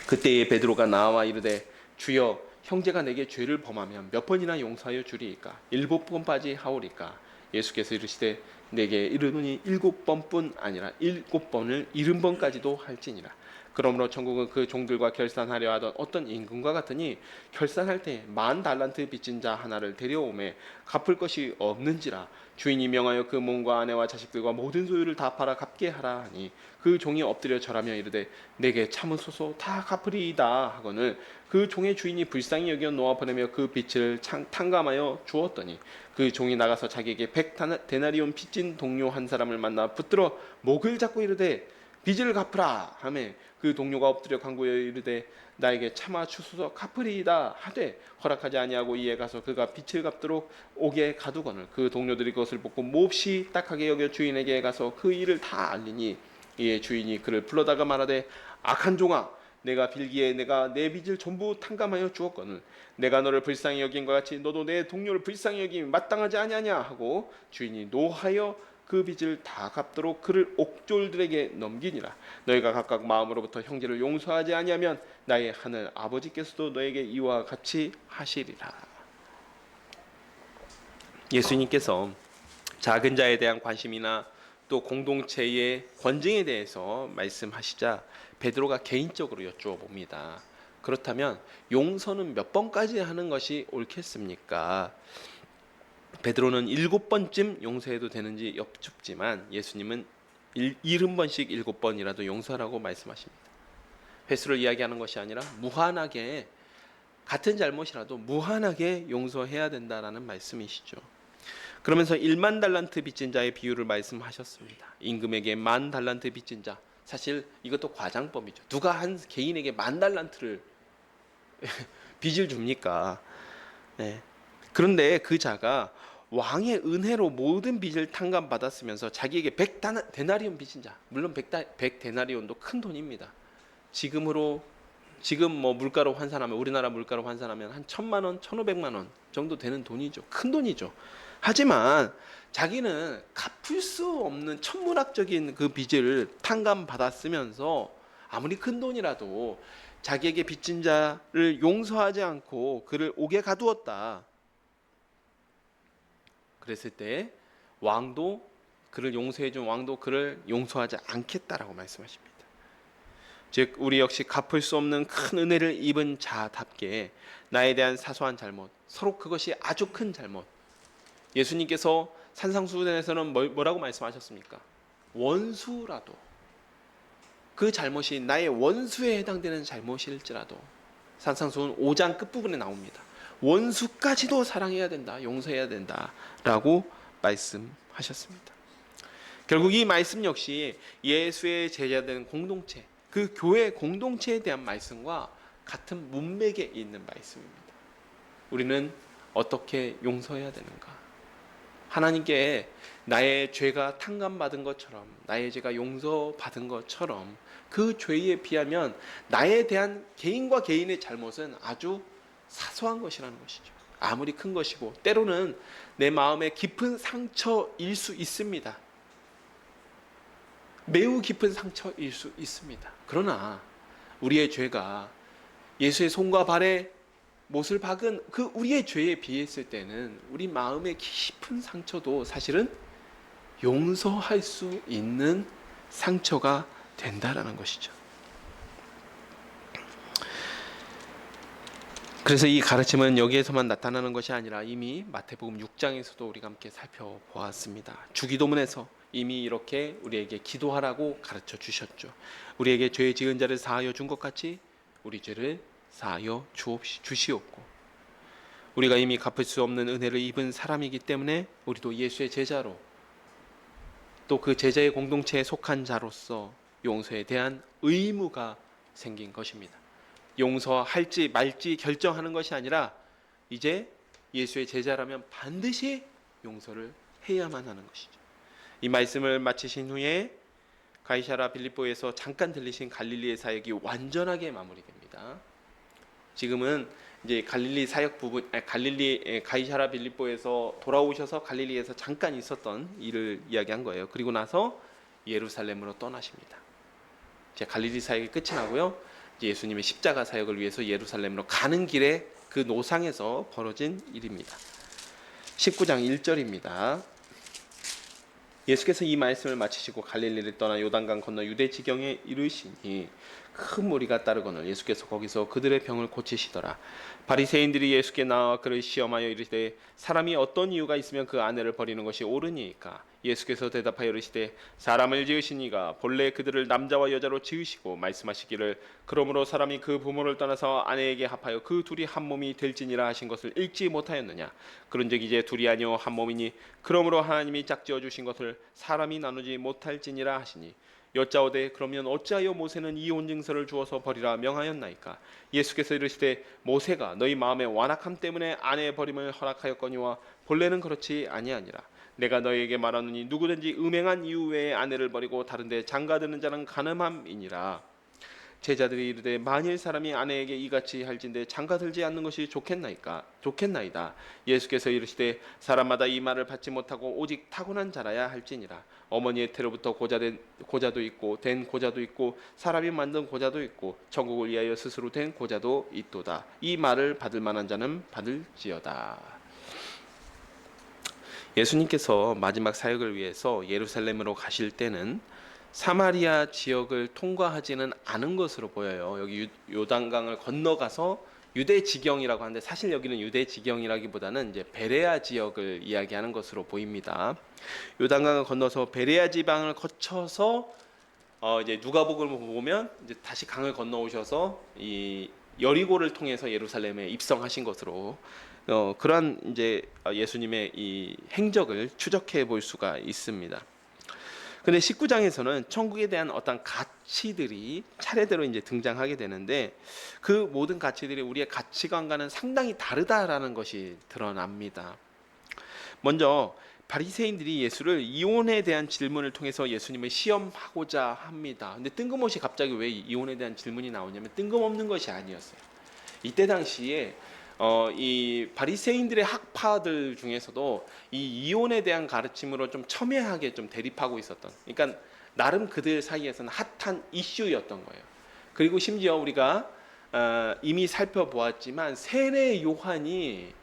그때에 베드로가 나와 이르되 주여, 형제가 내게 죄를 범하면 몇 번이나 용서하여 주리이까? 7번까지 하오리까? 예수께서 이르시되 내게 이르노니 7번뿐 아니라 7번을 70번까지도 할지니라. 그러므로 천국은 그 종들과 결산하려 하던 어떤 임금과 같으니 결산할 때 10,000달란트 빚진 자 하나를 데려오매 갚을 것이 없는지라. 주인이 명하여 그 몸과 아내와 자식들과 모든 소유를 다 팔아 갚게 하라 하니 그 종이 엎드려 절하며 이르되 내게 참으소서 다 갚으리이다 하거늘 그 종의 주인이 불쌍히 여겨 놓아 보내며 그 빚을 탕감하여 주었더니 그 종이 나가서 자기에게 100데나리온 빚진 동료 한 사람을 만나 붙들어 목을 잡고 이르되 빚을 갚으라 하매 그 동료가 엎드려 간구하여 이르되 나에게 참아 주소서 갚으리이다 하되 허락하지 아니하고 이에 가서 그가 빚을 갚도록 옥에 가두거늘 그 동료들이 그것을 보고 몹시 딱하게 여겨 주인에게 가서 그 일을 다 알리니 이에 주인이 그를 불러다가 말하되 악한 종아, 내가 빌기에 내가 내 빚을 전부 탕감하여 주었거늘 내가 너를 불쌍히 여긴과 같이 너도 내 동료를 불쌍히 여김이 마땅하지 아니하냐 하고 주인이 노하여 그 빚을 다 갚도록 그를 옥졸들에게 넘기니라. 너희가 각각 마음으로부터 형제를 용서하지 아니하면 나의 하늘 아버지께서도 너에게 이와 같이 하시리라. 예수님께서 작은 자에 대한 관심이나 또 공동체의 권징에 대해서 말씀하시자 베드로가 개인적으로 여쭈어 봅니다. 그렇다면 용서는 몇 번까지 하는 것이 옳겠습니까? 베드로는 7번쯤 용서해도 되는지 여쭙지만 예수님은 70번씩 7번이라도 용서하라고 말씀하십니다. 횟수를 이야기하는 것이 아니라 무한하게, 같은 잘못이라도 무한하게 용서해야 된다라는 말씀이시죠. 그러면서 1만 달란트 빚진 자의 비유를 말씀하셨습니다. 임금에게 1만 달란트 빚진 자, 사실 이것도 과장법이죠. 누가 한 개인에게 1만 달란트를 빚을 줍니까? 네. 그런데 그 자가 왕의 은혜로 모든 빚을 탕감받았으면서 자기에게 100데나리온 빚진 자, 물론 100데나리온도 큰 돈입니다. 지금 뭐 물가로 환산하면, 우리나라 물가로 환산하면 한 1,000만 원, 1,500만 원 정도 되는 돈이죠. 큰 돈이죠. 하지만 자기는 갚을 수 없는 천문학적인 그 빚을 탕감받았으면서 아무리 큰 돈이라도 자기에게 빚진 자를 용서하지 않고 그를 옥에 가두었다. 그랬을 때 왕도, 그를 용서해 준 왕도 그를 용서하지 않겠다라고 말씀하십니다. 즉 우리 역시 갚을 수 없는 큰 은혜를 입은 자답게 나에 대한 사소한 잘못, 서로 그것이 아주 큰 잘못, 예수님께서 산상수훈에서는 뭐라고 말씀하셨습니까? 원수라도, 그 잘못이 나의 원수에 해당되는 잘못일지라도, 산상수훈 5장 끝부분에 나옵니다. 원수까지도 사랑해야 된다, 용서해야 된다라고 말씀하셨습니다. 결국 이 말씀 역시 예수의 제자된 공동체, 그 교회 공동체에 대한 말씀과 같은 문맥에 있는 말씀입니다. 우리는 어떻게 용서해야 되는가? 하나님께 나의 죄가 탕감받은 것처럼, 나의 죄가 용서받은 것처럼 그 죄에 비하면 나에 대한 개인과 개인의 잘못은 아주 사소한 것이라는 것이죠. 아무리 큰 것이고 때로는 내 마음에 깊은 상처일 수 있습니다. 매우 깊은 상처일 수 있습니다. 그러나 우리의 죄가 예수의 손과 발에 못을 박은 그 우리의 죄에 비했을 때는 우리 마음의 깊은 상처도 사실은 용서할 수 있는 상처가 된다라는 것이죠. 그래서 이 가르침은 여기에서만 나타나는 것이 아니라 이미 마태복음 6장에서도 우리가 함께 살펴보았습니다. 주기도문에서 이미 이렇게 우리에게 기도하라고 가르쳐 주셨죠. 우리에게 죄 지은 자를 사하여 준 것 같이 우리 죄를 사하여 주시옵고, 우리가 이미 갚을 수 없는 은혜를 입은 사람이기 때문에 우리도 예수의 제자로, 또 그 제자의 공동체에 속한 자로서 용서에 대한 의무가 생긴 것입니다. 용서할지 말지 결정하는 것이 아니라 이제 예수의 제자라면 반드시 용서를 해야만 하는 것이죠. 이 말씀을 마치신 후에 가이사랴 빌립보에서 잠깐 들리신 갈릴리의 사역이 완전하게 마무리됩니다. 지금은 이제 갈릴리 사역 부분, 가이사랴 빌립보에서 돌아오셔서 갈릴리에서 잠깐 있었던 일을 이야기한 거예요. 그리고 나서 예루살렘으로 떠나십니다. 이제 갈릴리 사역이 끝이 나고요. 예수님의 십자가 사역을 위해서 예루살렘으로 가는 길에 그 노상에서 벌어진 일입니다. 19장 1절입니다. 예수께서 이 말씀을 마치시고 갈릴리를 떠나 요단강 건너 유대 지경에 이르시니 큰 무리가 따르거늘 예수께서 거기서 그들의 병을 고치시더라. 바리새인들이 예수께 나와 그를 시험하여 이르시되 사람이 어떤 이유가 있으면 그 아내를 버리는 것이 옳으니까? 예수께서 대답하여 이르시되 사람을 지으신 이가 본래 그들을 남자와 여자로 지으시고 말씀하시기를 그러므로 사람이 그 부모를 떠나서 아내에게 합하여 그 둘이 한 몸이 될지니라 하신 것을 읽지 못하였느냐? 그런즉 이제 둘이 아니요 한 몸이니 그러므로 하나님이 짝지어 주신 것을 사람이 나누지 못할지니라 하시니, 여짜오되 그러면 어찌하여 모세는 이혼 증서를 주어서 버리라 명하였나이까? 예수께서 이르시되 모세가 너희 마음의 완악함 때문에 아내의 버림을 허락하였거니와 본래는 그렇지 아니하니라. 내가 너희에게 말하노니 누구든지 음행한 이유 외에 아내를 버리고 다른 데 장가드는 자는 간음함이니라. 제자들이 이르되 만일 사람이 아내에게 이같이 할진대 장가들지 않는 것이 좋겠나이다. 예수께서 이르시되 사람마다 이 말을 받지 못하고 오직 타고난 자라야 할지니라. 어머니의 태로부터 고자도 있고 된 고자도 있고 사람이 만든 고자도 있고 천국을 위하여 스스로 된 고자도 있도다. 이 말을 받을 만한 자는 받을지어다. 예수님께서 마지막 사역을 위해서 예루살렘으로 가실 때는 사마리아 지역을 통과하지는 않은 것으로 보여요. 여기 요단강을 건너가서 유대 지경이라고 하는데 사실 여기는 유대 지경이라기보다는 이제 베레아 지역을 이야기하는 것으로 보입니다. 요단강을 건너서 베레아 지방을 거쳐서 이제 누가복음을 보면 이제 다시 강을 건너오셔서 이 여리고를 통해서 예루살렘에 입성하신 것으로 그러한 이제 예수님의 이 행적을 추적해 볼 수가 있습니다. 근데 19장에서는 천국에 대한 어떤 가치들이 차례대로 이제 등장하게 되는데 그 모든 가치들이 우리의 가치관과는 상당히 다르다라는 것이 드러납니다. 먼저 바리새인들이 예수를 이혼에 대한 질문을 통해서 예수님을 시험하고자 합니다. 근데 뜬금없이 갑자기 왜 이혼에 대한 질문이 나오냐면 뜬금없는 것이 아니었어요. 이때 당시에 이 바리새인들의 학파들 중에서도 이 이혼에 대한 가르침으로 좀 첨예하게 좀 대립하고 있었던, 그러니까 나름 그들 사이에서는 핫한 이슈였던 거예요. 그리고 심지어 우리가 이미 살펴보았지만 세례 요한이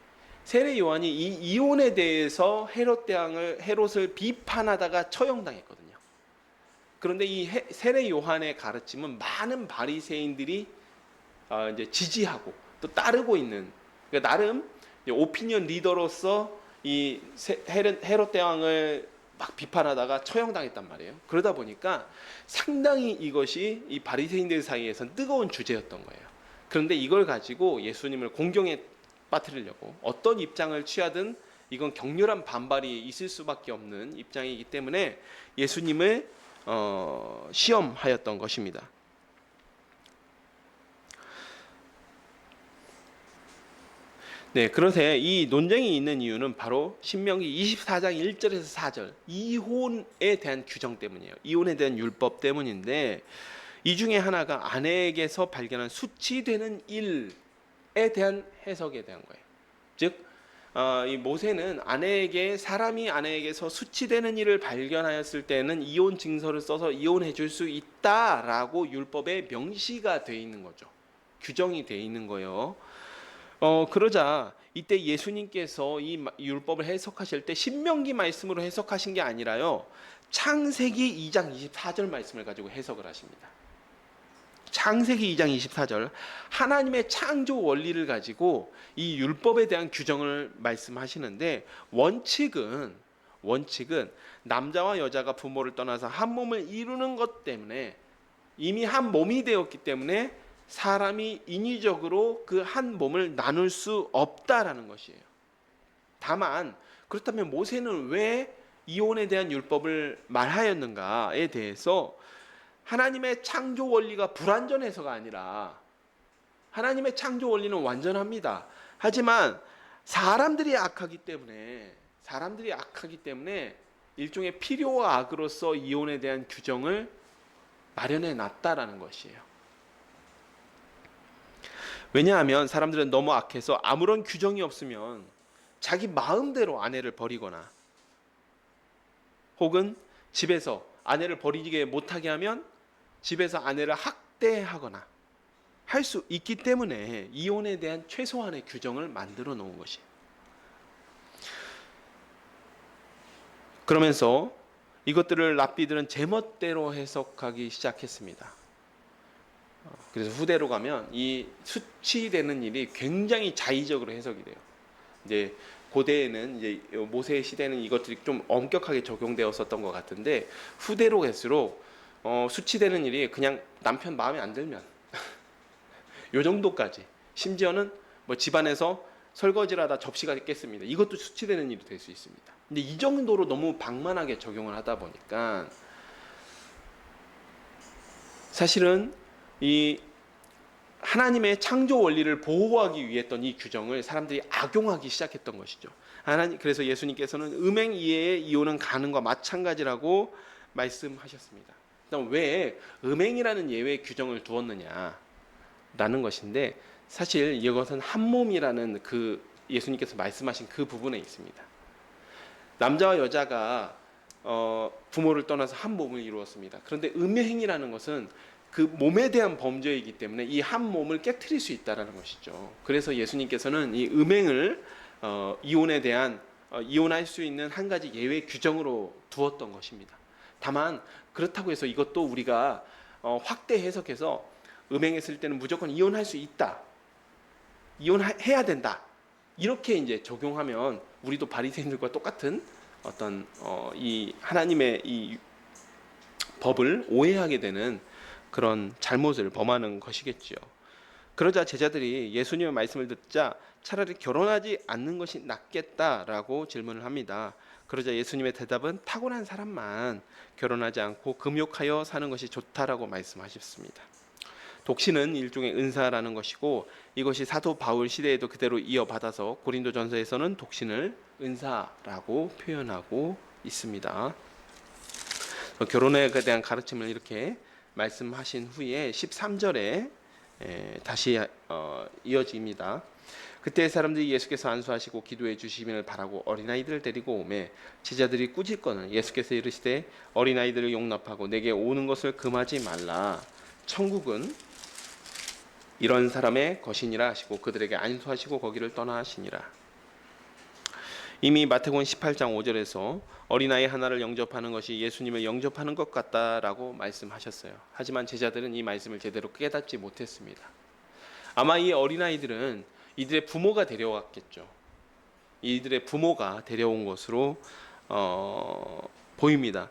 이 이혼에 대해서 헤롯을 비판하다가 처형당했거든요. 그런데 이 세례 요한의 가르침은 많은 바리새인들이 이제 지지하고 또 따르고 있는, 그러니까 나름 오피니언 리더로서 이 헤롯 대왕을 막 비판하다가 처형당했단 말이에요. 그러다 보니까 상당히 이것이 이 바리새인들 사이에서는 뜨거운 주제였던 거예요. 그런데 이걸 가지고 예수님을 공경에 빠뜨리려고 어떤 입장을 취하든 이건 격렬한 반발이 있을 수밖에 없는 입장이기 때문에 예수님을 시험하였던 것입니다. 네, 그런데 이 논쟁이 있는 이유는 바로 신명기 24장 1절에서 4절 이혼에 대한 규정 때문이에요. 이혼에 대한 율법 때문인데 이 중에 하나가 아내에게서 발견한 수치되는 일에 대한 해석에 대한 거예요. 즉, 이 모세는 사람이 아내에게서 수치되는 일을 발견하였을 때는 이혼 증서를 써서 이혼해 줄 수 있다라고 율법에 명시가 돼 있는 거죠. 규정이 돼 있는 거예요. 그러자 이때 예수님께서 이 율법을 해석하실 때 신명기 말씀으로 해석하신 게 아니라요, 창세기 2장 24절 말씀을 가지고 해석을 하십니다. 창세기 2장 24절 하나님의 창조 원리를 가지고 이 율법에 대한 규정을 말씀하시는데 원칙은 남자와 여자가 부모를 떠나서 한 몸을 이루는 것 때문에 이미 한 몸이 되었기 때문에 사람이 인위적으로 그 한 몸을 나눌 수 없다라는 것이에요. 다만 그렇다면 모세는 왜 이혼에 대한 율법을 말하였는가에 대해서 하나님의 창조 원리가 불완전해서가 아니라 하나님의 창조 원리는 완전합니다. 하지만 사람들이 악하기 때문에 일종의 필요와 악으로서 이혼에 대한 규정을 마련해 놨다라는 것이에요. 왜냐하면 사람들은 너무 악해서 아무런 규정이 없으면 자기 마음대로 아내를 버리거나 혹은 집에서 아내를 버리게 못하게 하면 집에서 아내를 학대하거나 할 수 있기 때문에 이혼에 대한 최소한의 규정을 만들어 놓은 것이에요. 그러면서 이것들을 랍비들은 제멋대로 해석하기 시작했습니다. 그래서 후대로 가면 이 수치되는 일이 굉장히 자의적으로 해석이 돼요. 이제 고대에는 이제 모세 시대는 이것들이 좀 엄격하게 적용되었었던 것 같은데 후대로 갈수록 수치되는 일이 그냥 남편 마음에 안 들면 요 정도까지, 심지어는 뭐 집안에서 설거지를 하다 접시가 깼습니다. 이것도 수치되는 일이 될 수 있습니다. 근데 이 정도로 너무 방만하게 적용을 하다 보니까 사실은 이 하나님의 창조 원리를 보호하기 위해 했던 이 규정을 사람들이 악용하기 시작했던 것이죠. 그래서 예수님께서는 음행 이외의 이혼은 가능과 마찬가지라고 말씀하셨습니다. 그럼 왜 음행이라는 예외 규정을 두었느냐라는 것인데 사실 이것은 한 몸이라는 그 예수님께서 말씀하신 그 부분에 있습니다. 남자와 여자가 부모를 떠나서 한 몸을 이루었습니다. 그런데 음행이라는 것은 그 몸에 대한 범죄이기 때문에 이 한 몸을 깨트릴 수 있다라는 것이죠. 그래서 예수님께서는 이 음행을 이혼할 수 있는 한 가지 예외 규정으로 두었던 것입니다. 다만 그렇다고 해서 이것도 우리가 확대 해석해서 음행했을 때는 무조건 이혼할 수 있다, 이혼해야 된다, 이렇게 이제 적용하면 우리도 바리새인들과 똑같은 어떤 이 하나님의 이 법을 오해하게 되는 그런 잘못을 범하는 것이겠지요. 그러자 제자들이 예수님의 말씀을 듣자 차라리 결혼하지 않는 것이 낫겠다라고 질문을 합니다. 그러자 예수님의 대답은 탁월한 사람만 결혼하지 않고 금욕하여 사는 것이 좋다라고 말씀하셨습니다. 독신은 일종의 은사라는 것이고 이것이 사도 바울 시대에도 그대로 이어받아서 고린도전서에서는 독신을 은사라고 표현하고 있습니다. 결혼에 대한 가르침을 이렇게 말씀하신 후에 13절에 다시 이어집니다. 그때 사람들이 예수께서 안수하시고 기도해 주시기를 바라고 어린아이들을 데리고 오매 제자들이 꾸짖거늘 예수께서 이르시되 어린아이들을 용납하고 내게 오는 것을 금하지 말라. 천국은 이런 사람의 것이니라 하시고 그들에게 안수하시고 거기를 떠나 하시니라. 이미 마태복음 18장 5절에서 어린아이 하나를 영접하는 것이 예수님을 영접하는 것 같다라고 말씀하셨어요. 하지만 제자들은 이 말씀을 제대로 깨닫지 못했습니다. 아마 이 어린아이들은 이들의 부모가 데려왔겠죠. 이들의 부모가 데려온 것으로 보입니다.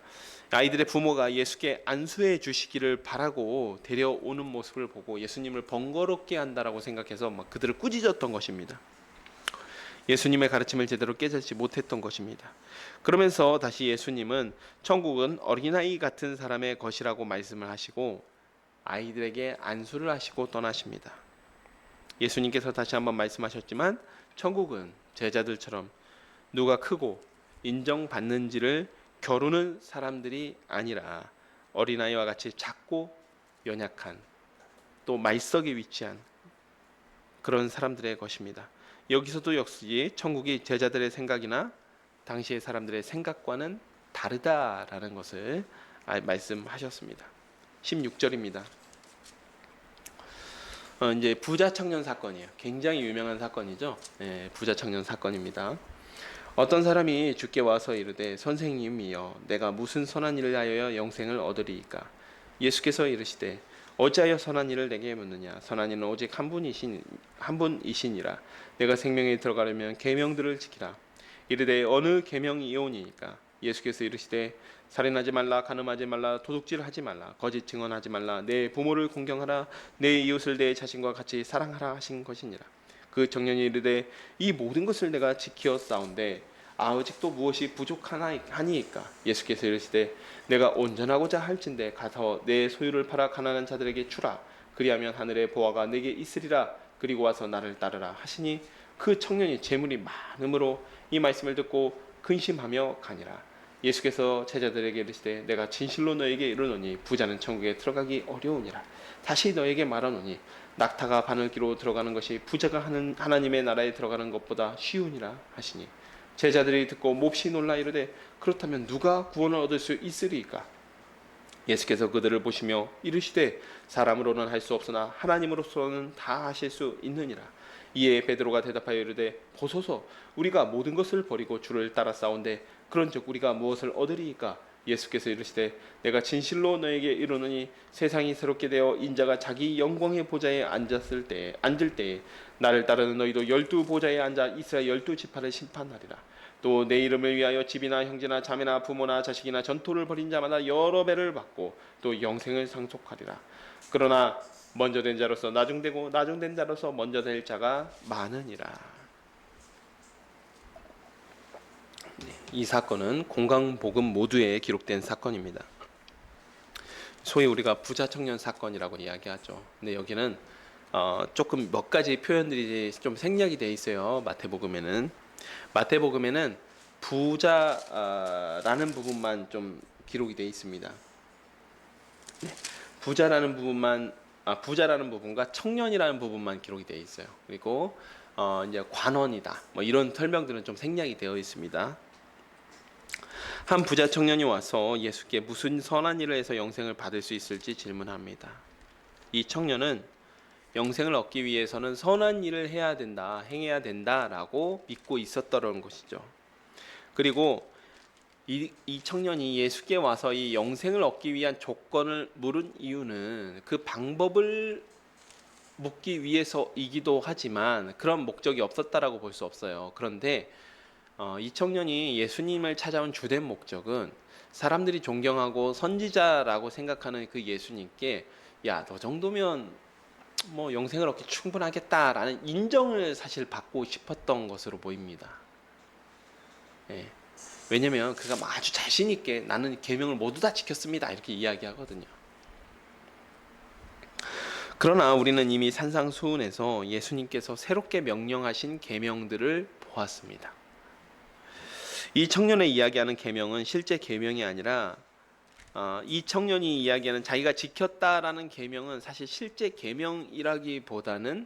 아이들의 부모가 예수께 안수해 주시기를 바라고 데려오는 모습을 보고 예수님을 번거롭게 한다라고 생각해서 막 그들을 꾸짖었던 것입니다. 예수님의 가르침을 제대로 깨닫지 못했던 것입니다. 그러면서 다시 예수님은 천국은 어린아이 같은 사람의 것이라고 말씀을 하시고 아이들에게 안수를 하시고 떠나십니다. 예수님께서 다시 한번 말씀하셨지만 천국은 제자들처럼 누가 크고 인정받는지를 겨루는 사람들이 아니라 어린아이와 같이 작고 연약한 또 말석에 위치한 그런 사람들의 것입니다. 여기서도 역시 천국이 제자들의 생각이나 당시의 사람들의 생각과는 다르다라는 것을 말씀하셨습니다. 16절입니다. 이제 부자 청년 사건이에요. 굉장히 유명한 사건이죠. 부자 청년 사건입니다. 어떤 사람이 주께 와서 이르되 선생님이여 내가 무슨 선한 일을 하여야 영생을 얻으리이까. 예수께서 이르시되 어찌하여 선한 일을 내게 묻느냐. 선한 이는 오직 한 분이시니라. 내가 생명에 들어가려면 계명들을 지키라. 이르되 어느 계명이오니까. 예수께서 이르시되 살인하지 말라, 간음하지 말라, 도둑질하지 말라, 거짓 증언하지 말라, 내 부모를 공경하라, 내 이웃을 내 자신과 같이 사랑하라 하신 것이니라. 그 청년이 이르되 이 모든 것을 내가 지키었사온데 아직도 무엇이 부족하니이까. 예수께서 이르시되 내가 온전하고자 할진대 가서 내 소유를 팔아 가난한 자들에게 주라. 그리하면 하늘의 보화가 내게 있으리라. 그리고 와서 나를 따르라 하시니 그 청년이 재물이 많음으로 이 말씀을 듣고 근심하며 가니라. 예수께서 제자들에게 이르시되 내가 진실로 너에게 이르노니 부자는 천국에 들어가기 어려우니라. 다시 너에게 말하노니 낙타가 바늘기로 들어가는 것이 부자가 하나님의 나라에 들어가는 것보다 쉬우니라 하시니 제자들이 듣고 몹시 놀라 이르되 그렇다면 누가 구원을 얻을 수 있으리까. 예수께서 그들을 보시며 이르시되 사람으로는 할 수 없으나 하나님으로서는 다 하실 수 있느니라. 이에 베드로가 대답하여 이르되 보소서 우리가 모든 것을 버리고 주를 따라 싸운데 그런즉 우리가 무엇을 얻으리이까. 예수께서 이르시되 내가 진실로 너에게 이르노니 세상이 새롭게 되어 인자가 자기 영광의 보좌에 앉을 때에 나를 따르는 너희도 12보좌에 앉아 이스라엘 12지파를 심판하리라. 또 내 이름을 위하여 집이나 형제나 자매나 부모나 자식이나 전토를 벌인 자마다 여러 배를 받고 또 영생을 상속하리라. 그러나 먼저 된 자로서 나중되고 나중된 자로서 먼저 될 자가 많으니라. 이 사건은 공강복음 모두에 기록된 사건입니다. 소위 우리가 부자 청년 사건이라고 이야기하죠. 근데 여기는 조금 몇 가지 표현들이 좀 생략이 돼 있어요. 마태복음에는 부자라는 부분만 좀 기록이 돼 있습니다. 부자라는 부분과 청년이라는 부분만 기록이 돼 있어요. 그리고 이제 관원이다. 뭐 이런 설명들은 좀 생략이 되어 있습니다. 한 부자 청년이 와서 예수께 무슨 선한 일을 해서 영생을 받을 수 있을지 질문합니다. 이 청년은 영생을 얻기 위해서는 선한 일을 행해야 된다라고 믿고 있었던 것이죠. 그리고 이 청년이 예수께 와서 이 영생을 얻기 위한 조건을 물은 이유는 그 방법을 묻기 위해서이기도 하지만 그런 목적이 없었다라고 볼 수 없어요. 그런데 이 청년이 예수님을 찾아온 주된 목적은 사람들이 존경하고 선지자라고 생각하는 그 예수님께 야, 너 정도면 뭐 영생을 얻기 충분하겠다라는 인정을 사실 받고 싶었던 것으로 보입니다. 예. 왜냐면 그가 아주 자신 있게 나는 계명을 모두 다 지켰습니다 이렇게 이야기하거든요. 그러나 우리는 이미 산상수훈에서 예수님께서 새롭게 명령하신 계명들을 보았습니다. 이 청년의 이야기하는 계명은 실제 계명이 아니라 이 청년이 이야기하는 자기가 지켰다라는 계명은 사실 실제 계명이라기보다는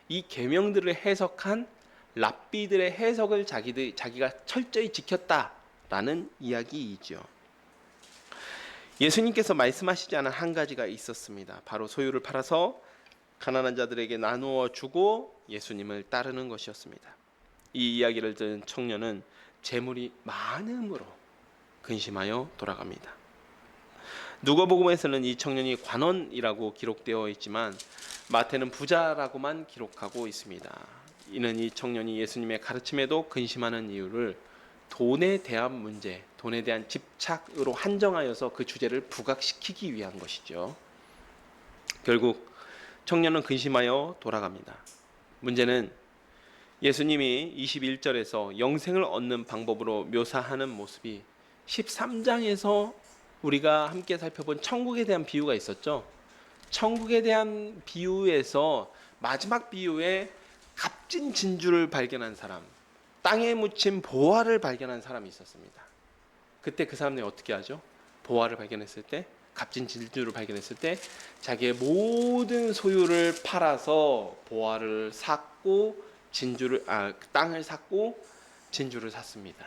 이 계명들을 해석한 랍비들의 해석을 자기가 철저히 지켰다라는 이야기이죠. 예수님께서 말씀하시지 않은 한 가지가 있었습니다. 바로 소유를 팔아서 가난한 자들에게 나누어 주고 예수님을 따르는 것이었습니다. 이 이야기를 들은 청년은 재물이 많음으로 근심하여 돌아갑니다. 누가복음에서는 이 청년이 관원이라고 기록되어 있지만 마태는 부자라고만 기록하고 있습니다. 이는 이 청년이 예수님의 가르침에도 근심하는 이유를 돈에 대한 문제, 돈에 대한 집착으로 한정하여서 그 주제를 부각시키기 위한 것이죠. 결국 청년은 근심하여 돌아갑니다. 문제는 예수님이 21절에서 영생을 얻는 방법으로 묘사하는 모습이 13장에서 우리가 함께 살펴본 천국에 대한 비유가 있었죠. 천국에 대한 비유에서 마지막 비유에 값진 진주를 발견한 사람, 땅에 묻힌 보화를 발견한 사람이 있었습니다. 그때 그 사람이 어떻게 하죠? 보화를 발견했을 때, 값진 진주를 발견했을 때 자기의 모든 소유를 팔아서 보화를 샀고 땅을 샀고 진주를 샀습니다.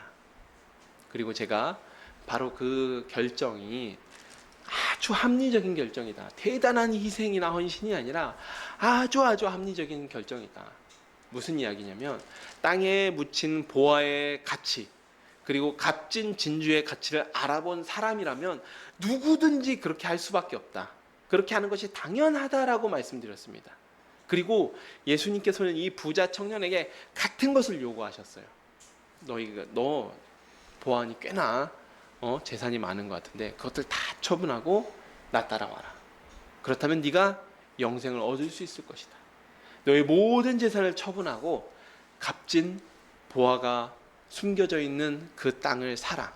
그리고 제가 바로 그 결정이 아주 합리적인 결정이다. 대단한 희생이나 헌신이 아니라 아주 합리적인 결정이다. 무슨 이야기냐면 땅에 묻힌 보화의 가치 그리고 값진 진주의 가치를 알아본 사람이라면 누구든지 그렇게 할 수밖에 없다. 그렇게 하는 것이 당연하다라고 말씀드렸습니다. 그리고 예수님께서는 이 부자 청년에게 같은 것을 요구하셨어요. 너 보안이 꽤나 재산이 많은 것 같은데 그것들 다 처분하고 나 따라와라. 그렇다면 네가 영생을 얻을 수 있을 것이다. 너의 모든 재산을 처분하고 값진 보화가 숨겨져 있는 그 땅을 사라.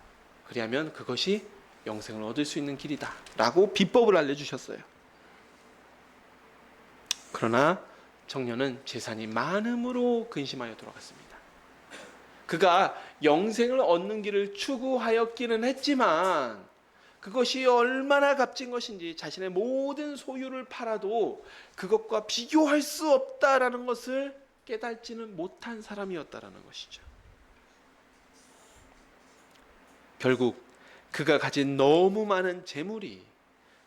그리하면 그것이 영생을 얻을 수 있는 길이다. 라고 비법을 알려주셨어요. 그러나 청년은 재산이 많음으로 근심하여 돌아갔습니다. 그가 영생을 얻는 길을 추구하였기는 했지만 그것이 얼마나 값진 것인지 자신의 모든 소유를 팔아도 그것과 비교할 수 없다라는 것을 깨닫지는 못한 사람이었다라는 것이죠. 결국 그가 가진 너무 많은 재물이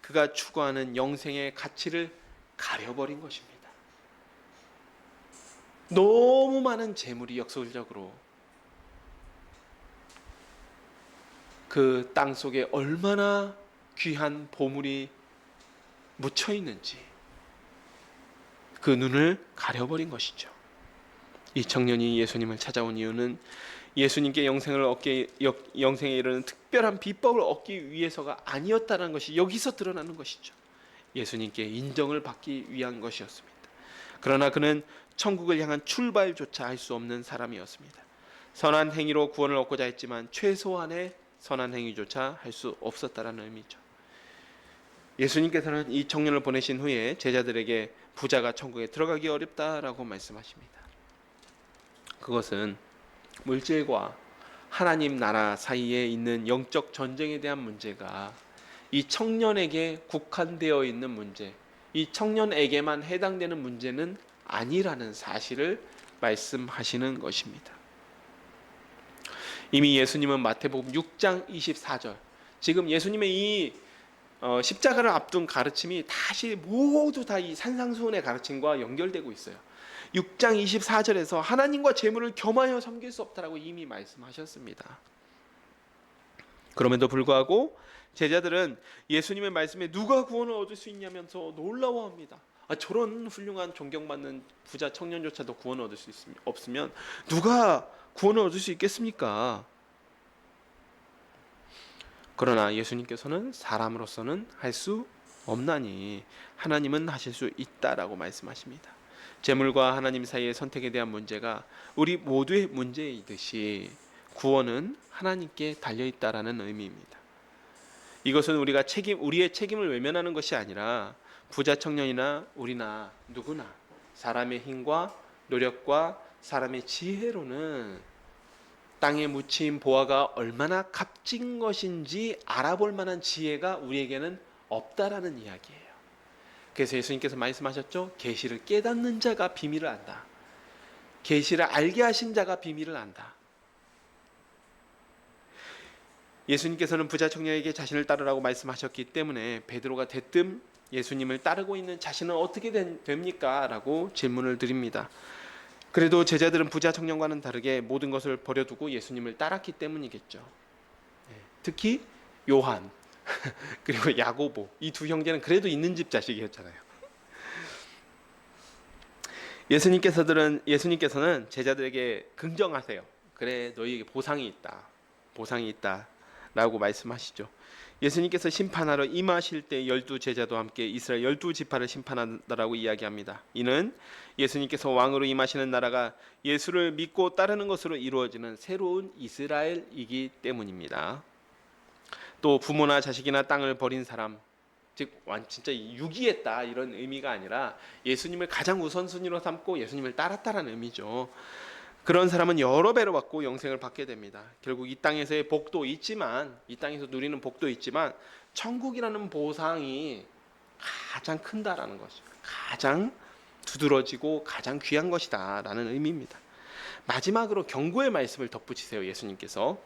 그가 추구하는 영생의 가치를 가려버린 것입니다. 너무 많은 재물이 역설적으로 그 땅 속에 얼마나 귀한 보물이 묻혀 있는지 그 눈을 가려버린 것이죠. 이 청년이 예수님을 찾아온 이유는 예수님께 영생에 이르는 특별한 비법을 얻기 위해서가 아니었다는 것이 여기서 드러나는 것이죠. 예수님께 인정을 받기 위한 것이었습니다. 그러나 그는 천국을 향한 출발조차 할 수 없는 사람이었습니다. 선한 행위로 구원을 얻고자 했지만 최소한의 선한 행위조차 할 수 없었다는 의미죠. 예수님께서는 이 청년을 보내신 후에 제자들에게 부자가 천국에 들어가기 어렵다라고 말씀하십니다. 그것은 물질과 하나님 나라 사이에 있는 영적 전쟁에 대한 문제가 이 청년에게 국한되어 있는 문제, 이 청년에게만 해당되는 문제는 아니라는 사실을 말씀하시는 것입니다. 이미 예수님은 마태복음 6장 24절, 지금 예수님의 이 십자가를 앞둔 가르침이 다시 모두 다 이 산상수훈의 가르침과 연결되고 있어요. 6장 24절에서 하나님과 재물을 겸하여 섬길 수 없다라고 이미 말씀하셨습니다. 그럼에도 불구하고 제자들은 예수님의 말씀에 누가 구원을 얻을 수 있냐면서 놀라워합니다. 저런 훌륭한 존경받는 부자 청년조차도 구원을 얻을 수 없으면 누가 구원을 얻을 수 있겠습니까? 그러나 예수님께서는 사람으로서는 할 수 없나니 하나님은 하실 수 있다라고 말씀하십니다. 재물과 하나님 사이의 선택에 대한 문제가 우리 모두의 문제이듯이 구원은 하나님께 달려 있다라는 의미입니다. 이것은 우리의 책임을 외면하는 것이 아니라 부자 청년이나 우리나 누구나 사람의 힘과 노력과 사람의 지혜로는 땅에 묻힌 보화가 얼마나 값진 것인지 알아볼 만한 지혜가 우리에게는 없다라는 이야기예요. 그래서 예수님께서 말씀하셨죠. 계시를 깨닫는 자가 비밀을 안다. 계시를 알게 하신 자가 비밀을 안다. 예수님께서는 부자 청년에게 자신을 따르라고 말씀하셨기 때문에 베드로가 대뜸 예수님을 따르고 있는 자신은 어떻게 됩니까? 라고 질문을 드립니다. 그래도 제자들은 부자 청년과는 다르게 모든 것을 버려두고 예수님을 따랐기 때문이겠죠. 특히 요한 그리고 야고보 이 두 형제는 그래도 있는 집 자식이었잖아요. 예수님께서는 제자들에게 긍정하세요. 그래, 너희에게 보상이 있다 라고 말씀하시죠. 예수님께서 심판하러 임하실 때 12제자도 함께 이스라엘 12지파를 심판한다라고 이야기합니다. 이는 예수님께서 왕으로 임하시는 나라가 예수를 믿고 따르는 것으로 이루어지는 새로운 이스라엘이기 때문입니다. 또 부모나 자식이나 땅을 버린 사람, 즉 진짜 유기했다 이런 의미가 아니라 예수님을 가장 우선순위로 삼고 예수님을 따랐다라는 의미죠. 그런 사람은 여러 배로 받고 영생을 받게 됩니다. 결국 이 땅에서의 복도 있지만, 이 땅에서 누리는 복도 있지만 천국이라는 보상이 가장 큰다라는 것이죠. 가장 두드러지고 가장 귀한 것이다라는 의미입니다. 마지막으로 경고의 말씀을 덧붙이세요. 예수님께서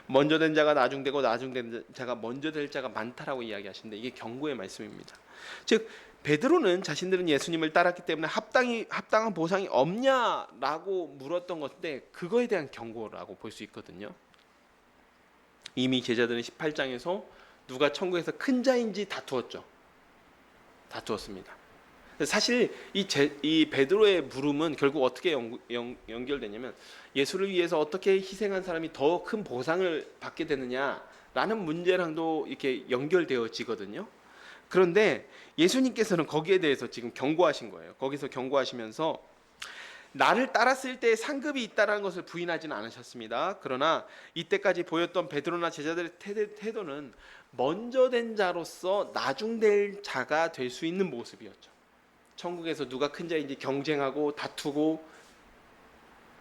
먼저 된 자가 나중되고 나중된 자가 먼저 될 자가 많다라고 이야기하시는데 이게 경고의 말씀입니다. 즉 베드로는 자신들은 예수님을 따랐기 때문에 합당한 보상이 없냐라고 물었던 건데 그거에 대한 경고라고 볼 수 있거든요. 이미 제자들은 18장에서 누가 천국에서 큰 자인지 다투었습니다. 사실 이 베드로의 물음은 결국 어떻게 연결되냐면 예수를 위해서 어떻게 희생한 사람이 더 큰 보상을 받게 되느냐라는 문제랑도 이렇게 연결되어지거든요. 그런데 예수님께서는 거기에 대해서 지금 경고하신 거예요. 거기서 경고하시면서 나를 따랐을 때 상급이 있다는 것을 부인하지는 않으셨습니다. 그러나 이때까지 보였던 베드로나 제자들의 태도는 먼저 된 자로서 나중될 자가 될 수 있는 모습이었죠. 천국에서 누가 큰 자인지 경쟁하고 다투고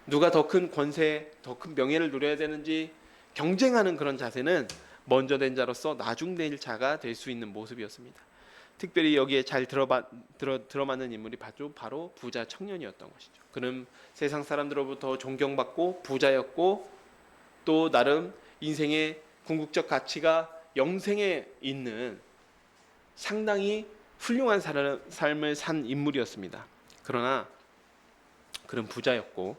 누가 더 큰 권세, 더 큰 명예를 누려야 되는지 경쟁하는 그런 자세는 먼저 된 자로서 나중될 자가 될 수 있는 모습이었습니다. 특별히 여기에 잘 들어맞는 인물이 바로 부자 청년이었던 것이죠. 그는 세상 사람들로부터 존경받고 부자였고 또 나름 인생의 궁극적 가치가 영생에 있는 상당히 훌륭한 삶을 산 인물이었습니다. 그러나 그는 부자였고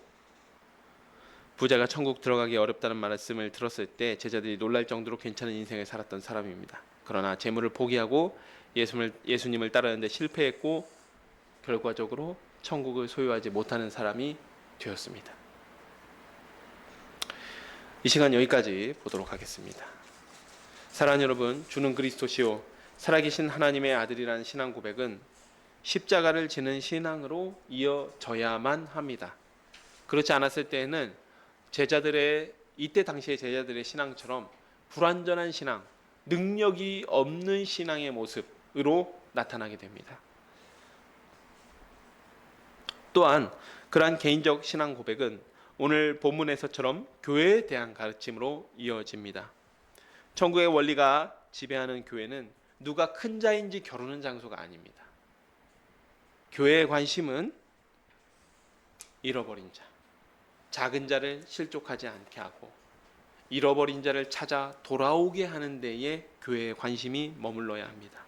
부자가 천국 들어가기 어렵다는 말씀을 들었을 때 제자들이 놀랄 정도로 괜찮은 인생을 살았던 사람입니다. 그러나 재물을 포기하고 예수님을 따르는데 실패했고 결과적으로 천국을 소유하지 못하는 사람이 되었습니다. 이 시간 여기까지 보도록 하겠습니다. 사랑하는 여러분, 주는 그리스도시요 살아계신 하나님의 아들이라는 신앙 고백은 십자가를 지는 신앙으로 이어져야만 합니다. 그렇지 않았을 때에는 이때 당시의 제자들의 신앙처럼 불완전한 신앙, 능력이 없는 신앙의 모습으로 나타나게 됩니다. 또한 그러한 개인적 신앙 고백은 오늘 본문에서처럼 교회에 대한 가르침으로 이어집니다. 천국의 원리가 지배하는 교회는 누가 큰 자인지 겨루는 장소가 아닙니다. 교회의 관심은 잃어버린 자, 작은 자를 실족하지 않게 하고 잃어버린 자를 찾아 돌아오게 하는 데에 교회의 관심이 머물러야 합니다.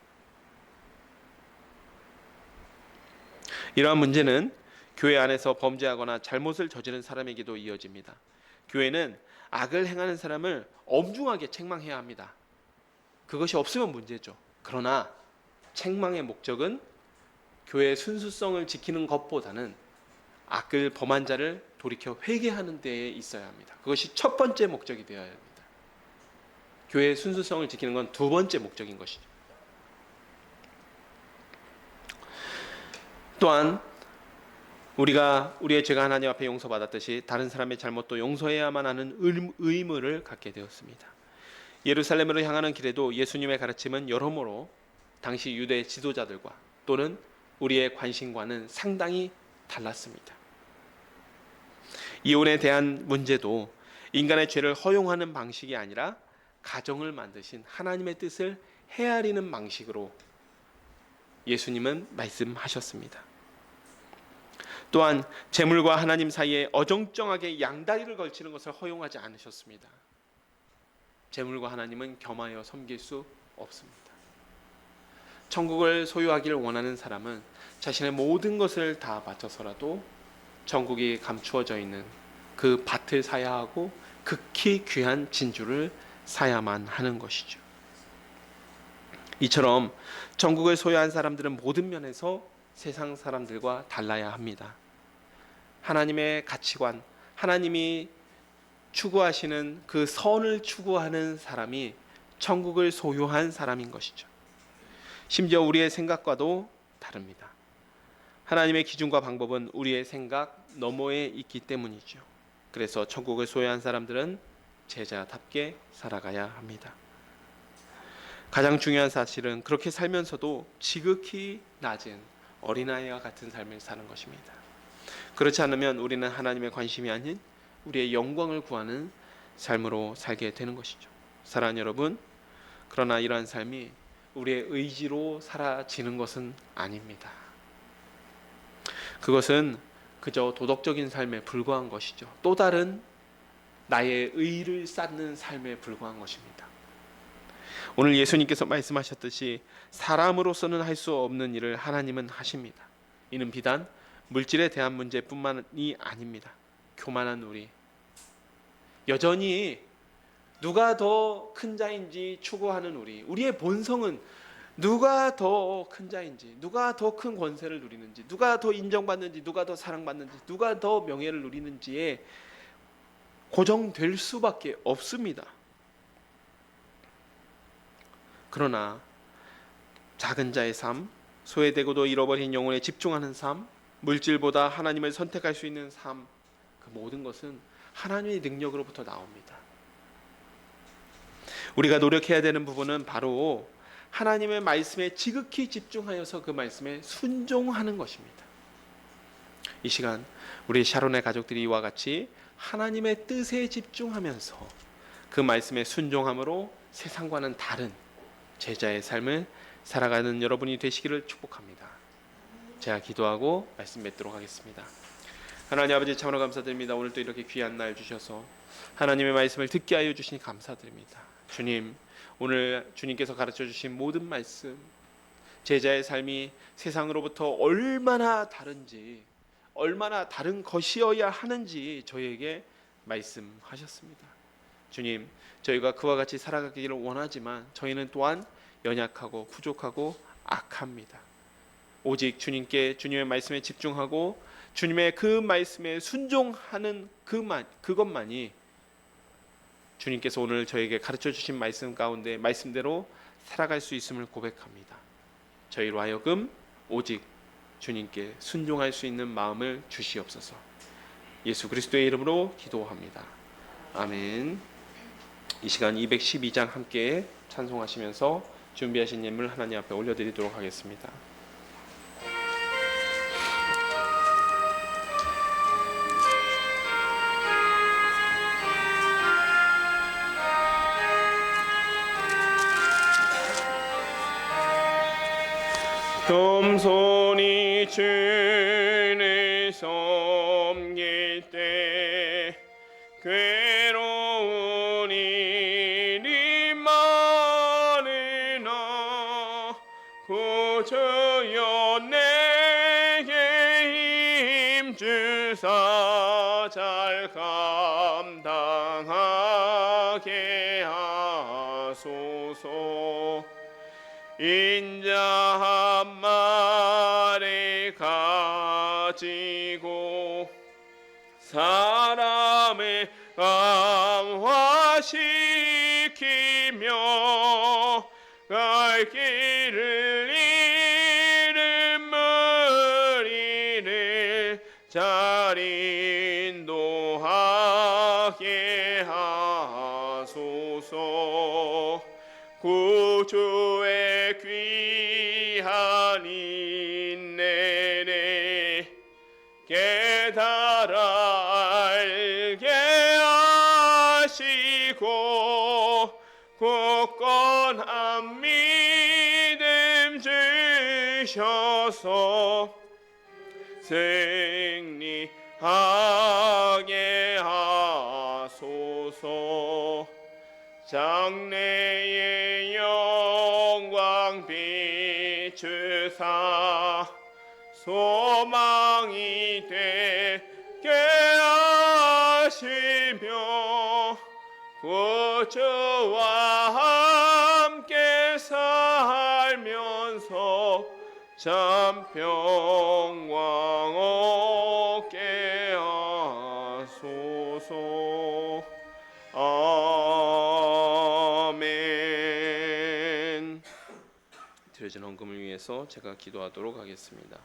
이러한 문제는 교회 안에서 범죄하거나 잘못을 저지른 사람에게도 이어집니다. 교회는 악을 행하는 사람을 엄중하게 책망해야 합니다. 그것이 없으면 문제죠. 그러나 책망의 목적은 교회의 순수성을 지키는 것보다는 악을 범한 자를 돌이켜 회개하는 데에 있어야 합니다. 그것이 첫 번째 목적이 되어야 합니다. 교회의 순수성을 지키는 건 두 번째 목적인 것이죠. 또한 우리가 우리의 죄가 하나님 앞에 용서받았듯이 다른 사람의 잘못도 용서해야만 하는 의무를 갖게 되었습니다. 예루살렘으로 향하는 길에도 예수님의 가르침은 여러모로 당시 유대 지도자들과 또는 우리의 관심과는 상당히 달랐습니다. 이혼에 대한 문제도 인간의 죄를 허용하는 방식이 아니라 가정을 만드신 하나님의 뜻을 헤아리는 방식으로 예수님은 말씀하셨습니다. 또한 재물과 하나님 사이에 어정쩡하게 양다리를 걸치는 것을 허용하지 않으셨습니다. 재물과 하나님은 겸하여 섬길 수 없습니다. 천국을 소유하기를 원하는 사람은 자신의 모든 것을 다 바쳐서라도 천국이 감추어져 있는 그 밭을 사야 하고 극히 귀한 진주를 사야만 하는 것이죠. 이처럼 천국을 소유한 사람들은 모든 면에서 세상 사람들과 달라야 합니다. 하나님의 가치관, 하나님이 추구하시는 그 선을 추구하는 사람이 천국을 소유한 사람인 것이죠. 심지어 우리의 생각과도 다릅니다. 하나님의 기준과 방법은 우리의 생각 너머에 있기 때문이죠. 그래서 천국을 소유한 사람들은 제자답게 살아가야 합니다. 가장 중요한 사실은 그렇게 살면서도 지극히 낮은 어린아이와 같은 삶을 사는 것입니다. 그렇지 않으면 우리는 하나님의 관심이 아닌 우리의 영광을 구하는 삶으로 살게 되는 것이죠. 사랑하는 여러분, 그러나 이러한 삶이 우리의 의지로 사라지는 것은 아닙니다. 그것은 그저 도덕적인 삶에 불과한 것이죠. 또 다른 나의 의를 쌓는 삶에 불과한 것입니다. 오늘 예수님께서 말씀하셨듯이 사람으로서는 할 수 없는 일을 하나님은 하십니다. 이는 비단 물질에 대한 문제뿐만이 아닙니다. 교만한 우리, 여전히 누가 더 큰 자인지 추구하는 우리의 본성은 누가 더 큰 자인지, 누가 더 큰 권세를 누리는지, 누가 더 인정받는지, 누가 더 사랑받는지, 누가 더 명예를 누리는지에 고정될 수밖에 없습니다. 그러나 작은 자의 삶, 소외되고도 잃어버린 영혼에 집중하는 삶, 물질보다 하나님을 선택할 수 있는 삶, 그 모든 것은 하나님의 능력으로부터 나옵니다. 우리가 노력해야 되는 부분은 바로 하나님의 말씀에 지극히 집중하여서 그 말씀에 순종하는 것입니다. 이 시간 우리 샤론의 가족들이 이와 같이 하나님의 뜻에 집중하면서 그 말씀에 순종함으로 세상과는 다른 제자의 삶을 살아가는 여러분이 되시기를 축복합니다. 제가 기도하고 말씀 맺도록 하겠습니다. 하나님 아버지, 참으로 감사드립니다. 오늘 또 이렇게 귀한 날 주셔서 하나님의 말씀을 듣게 하여 주시니 감사드립니다. 주님, 오늘 주님께서 가르쳐 주신 모든 말씀, 제자의 삶이 세상으로부터 얼마나 다른지, 얼마나 다른 것이어야 하는지 저희에게 말씀하셨습니다. 주님, 저희가 그와 같이 살아가기를 원하지만 저희는 또한 연약하고 부족하고 악합니다. 오직 주님께, 주님의 말씀에 집중하고 주님의 그 말씀에 순종하는 그것만이 주님께서 오늘 저에게 가르쳐 주신 말씀 가운데 말씀대로 살아갈 수 있음을 고백합니다. 저희로 하여금 오직 주님께 순종할 수 있는 마음을 주시옵소서. 예수 그리스도의 이름으로 기도합니다. 아멘. 이 시간 212장 함께 찬송하시면서 준비하신 예물 하나님 앞에 올려드리도록 하겠습니다. 겸손히 주를 섬길 때 괴로운 일이 많으나 구주여 내게 힘주사 잘 감당하게 하소서. 인자 한 마리 가지고 지키며 갈 길을 잃은 무리를 잘 인도하게 하소서. 구주의 귀한 인내를 깨달아 알게 하시고 굳건한 믿음 주셔서 승리하게 하소서. 장래의 영광 비추사 소망이 되게 하시며 구주와 함께 살면서 참 평강 얻게 하소서. 아멘. 드려진 헌금을 위해서 제가 기도하도록 하겠습니다.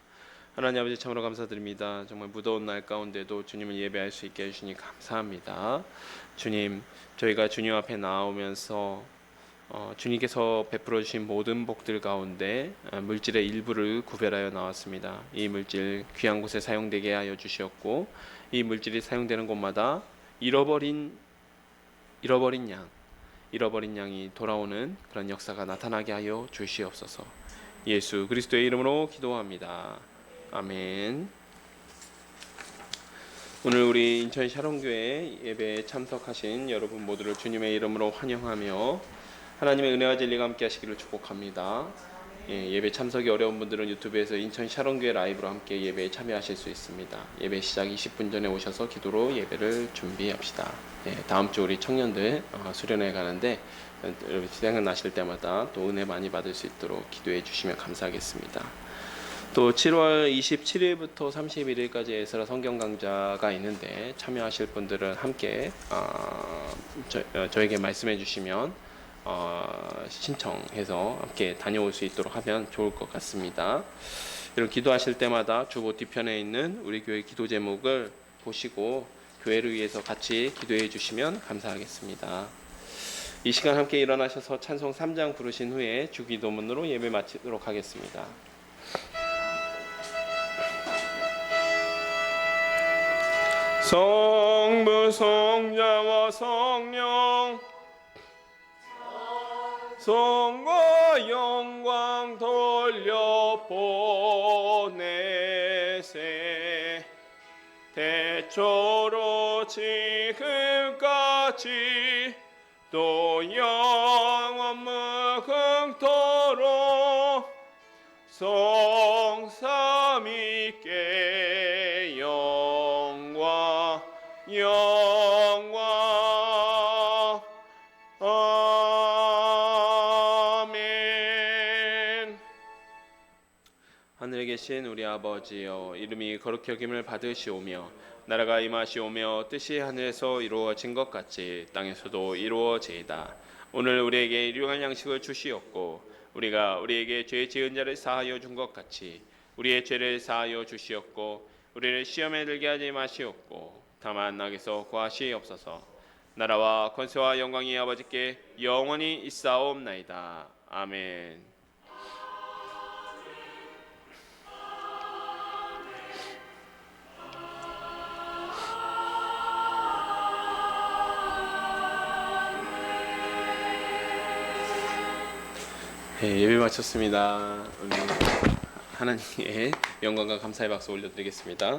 하나님 아버지, 참으로 감사드립니다. 정말 무더운 날 가운데도 주님을 예배할 수 있게 해주시니 감사합니다. 주님, 저희가 주님 앞에 나오면서 주님께서 베풀어 주신 모든 복들 가운데 물질의 일부를 구별하여 나왔습니다. 이 물질 귀한 곳에 사용되게 하여 주시었고, 이 물질이 사용되는 곳마다 잃어버린 양이 돌아오는 그런 역사가 나타나게 하여 주시옵소서. 예수 그리스도의 이름으로 기도합니다. 아멘. 오늘 우리 인천 샤론교회 예배에 참석하신 여러분 모두를 주님의 이름으로 환영하며 하나님의 은혜와 진리가 함께 하시기를 축복합니다. 예배 참석이 어려운 분들은 유튜브에서 인천 샤론교회 라이브로 함께 예배에 참여하실 수 있습니다. 예배 시작 20분 전에 오셔서 기도로 예배를 준비합시다. 다음 주 우리 청년들 수련회 가는데 생각나실 때마다 또 은혜 많이 받을 수 있도록 기도해 주시면 감사하겠습니다. 또 7월 27일부터 31일까지 에스라 성경 강좌가 있는데 참여하실 분들은 함께 저에게 말씀해 주시면 신청해서 함께 다녀올 수 있도록 하면 좋을 것 같습니다. 이런 기도하실 때마다 주보 뒤편에 있는 우리 교회 기도 제목을 보시고 교회를 위해서 같이 기도해 주시면 감사하겠습니다. 이 시간 함께 일어나셔서 찬송 3장 부르신 후에 주기도문으로 예배 마치도록 하겠습니다. 성부 성자와 성령 성과 영광 돌려보내세. 태초로 지금까지 또 영원 무궁토록 성삼위께 영광 아멘. 하늘에 계신 우리 아버지여, 이름이 거룩히 여김을 받으시오며 나라가 임하시오며 뜻이 하늘에서 이루어진 것 같이 땅에서도 이루어지이다. 오늘 우리에게 일용할 양식을 주시옵고 우리가 우리에게 죄 지은 자를 사하여 준 것 같이 우리의 죄를 사하여 주시옵고 우리를 시험에 들게 하지 마시옵고 다만 악에서 구하시옵소서. 나라와 권세와 영광이 아버지께 영원히 있사옵나이다. 아멘. 예배 마쳤습니다. 하나님의 영광과 감사의 박수 올려드리겠습니다.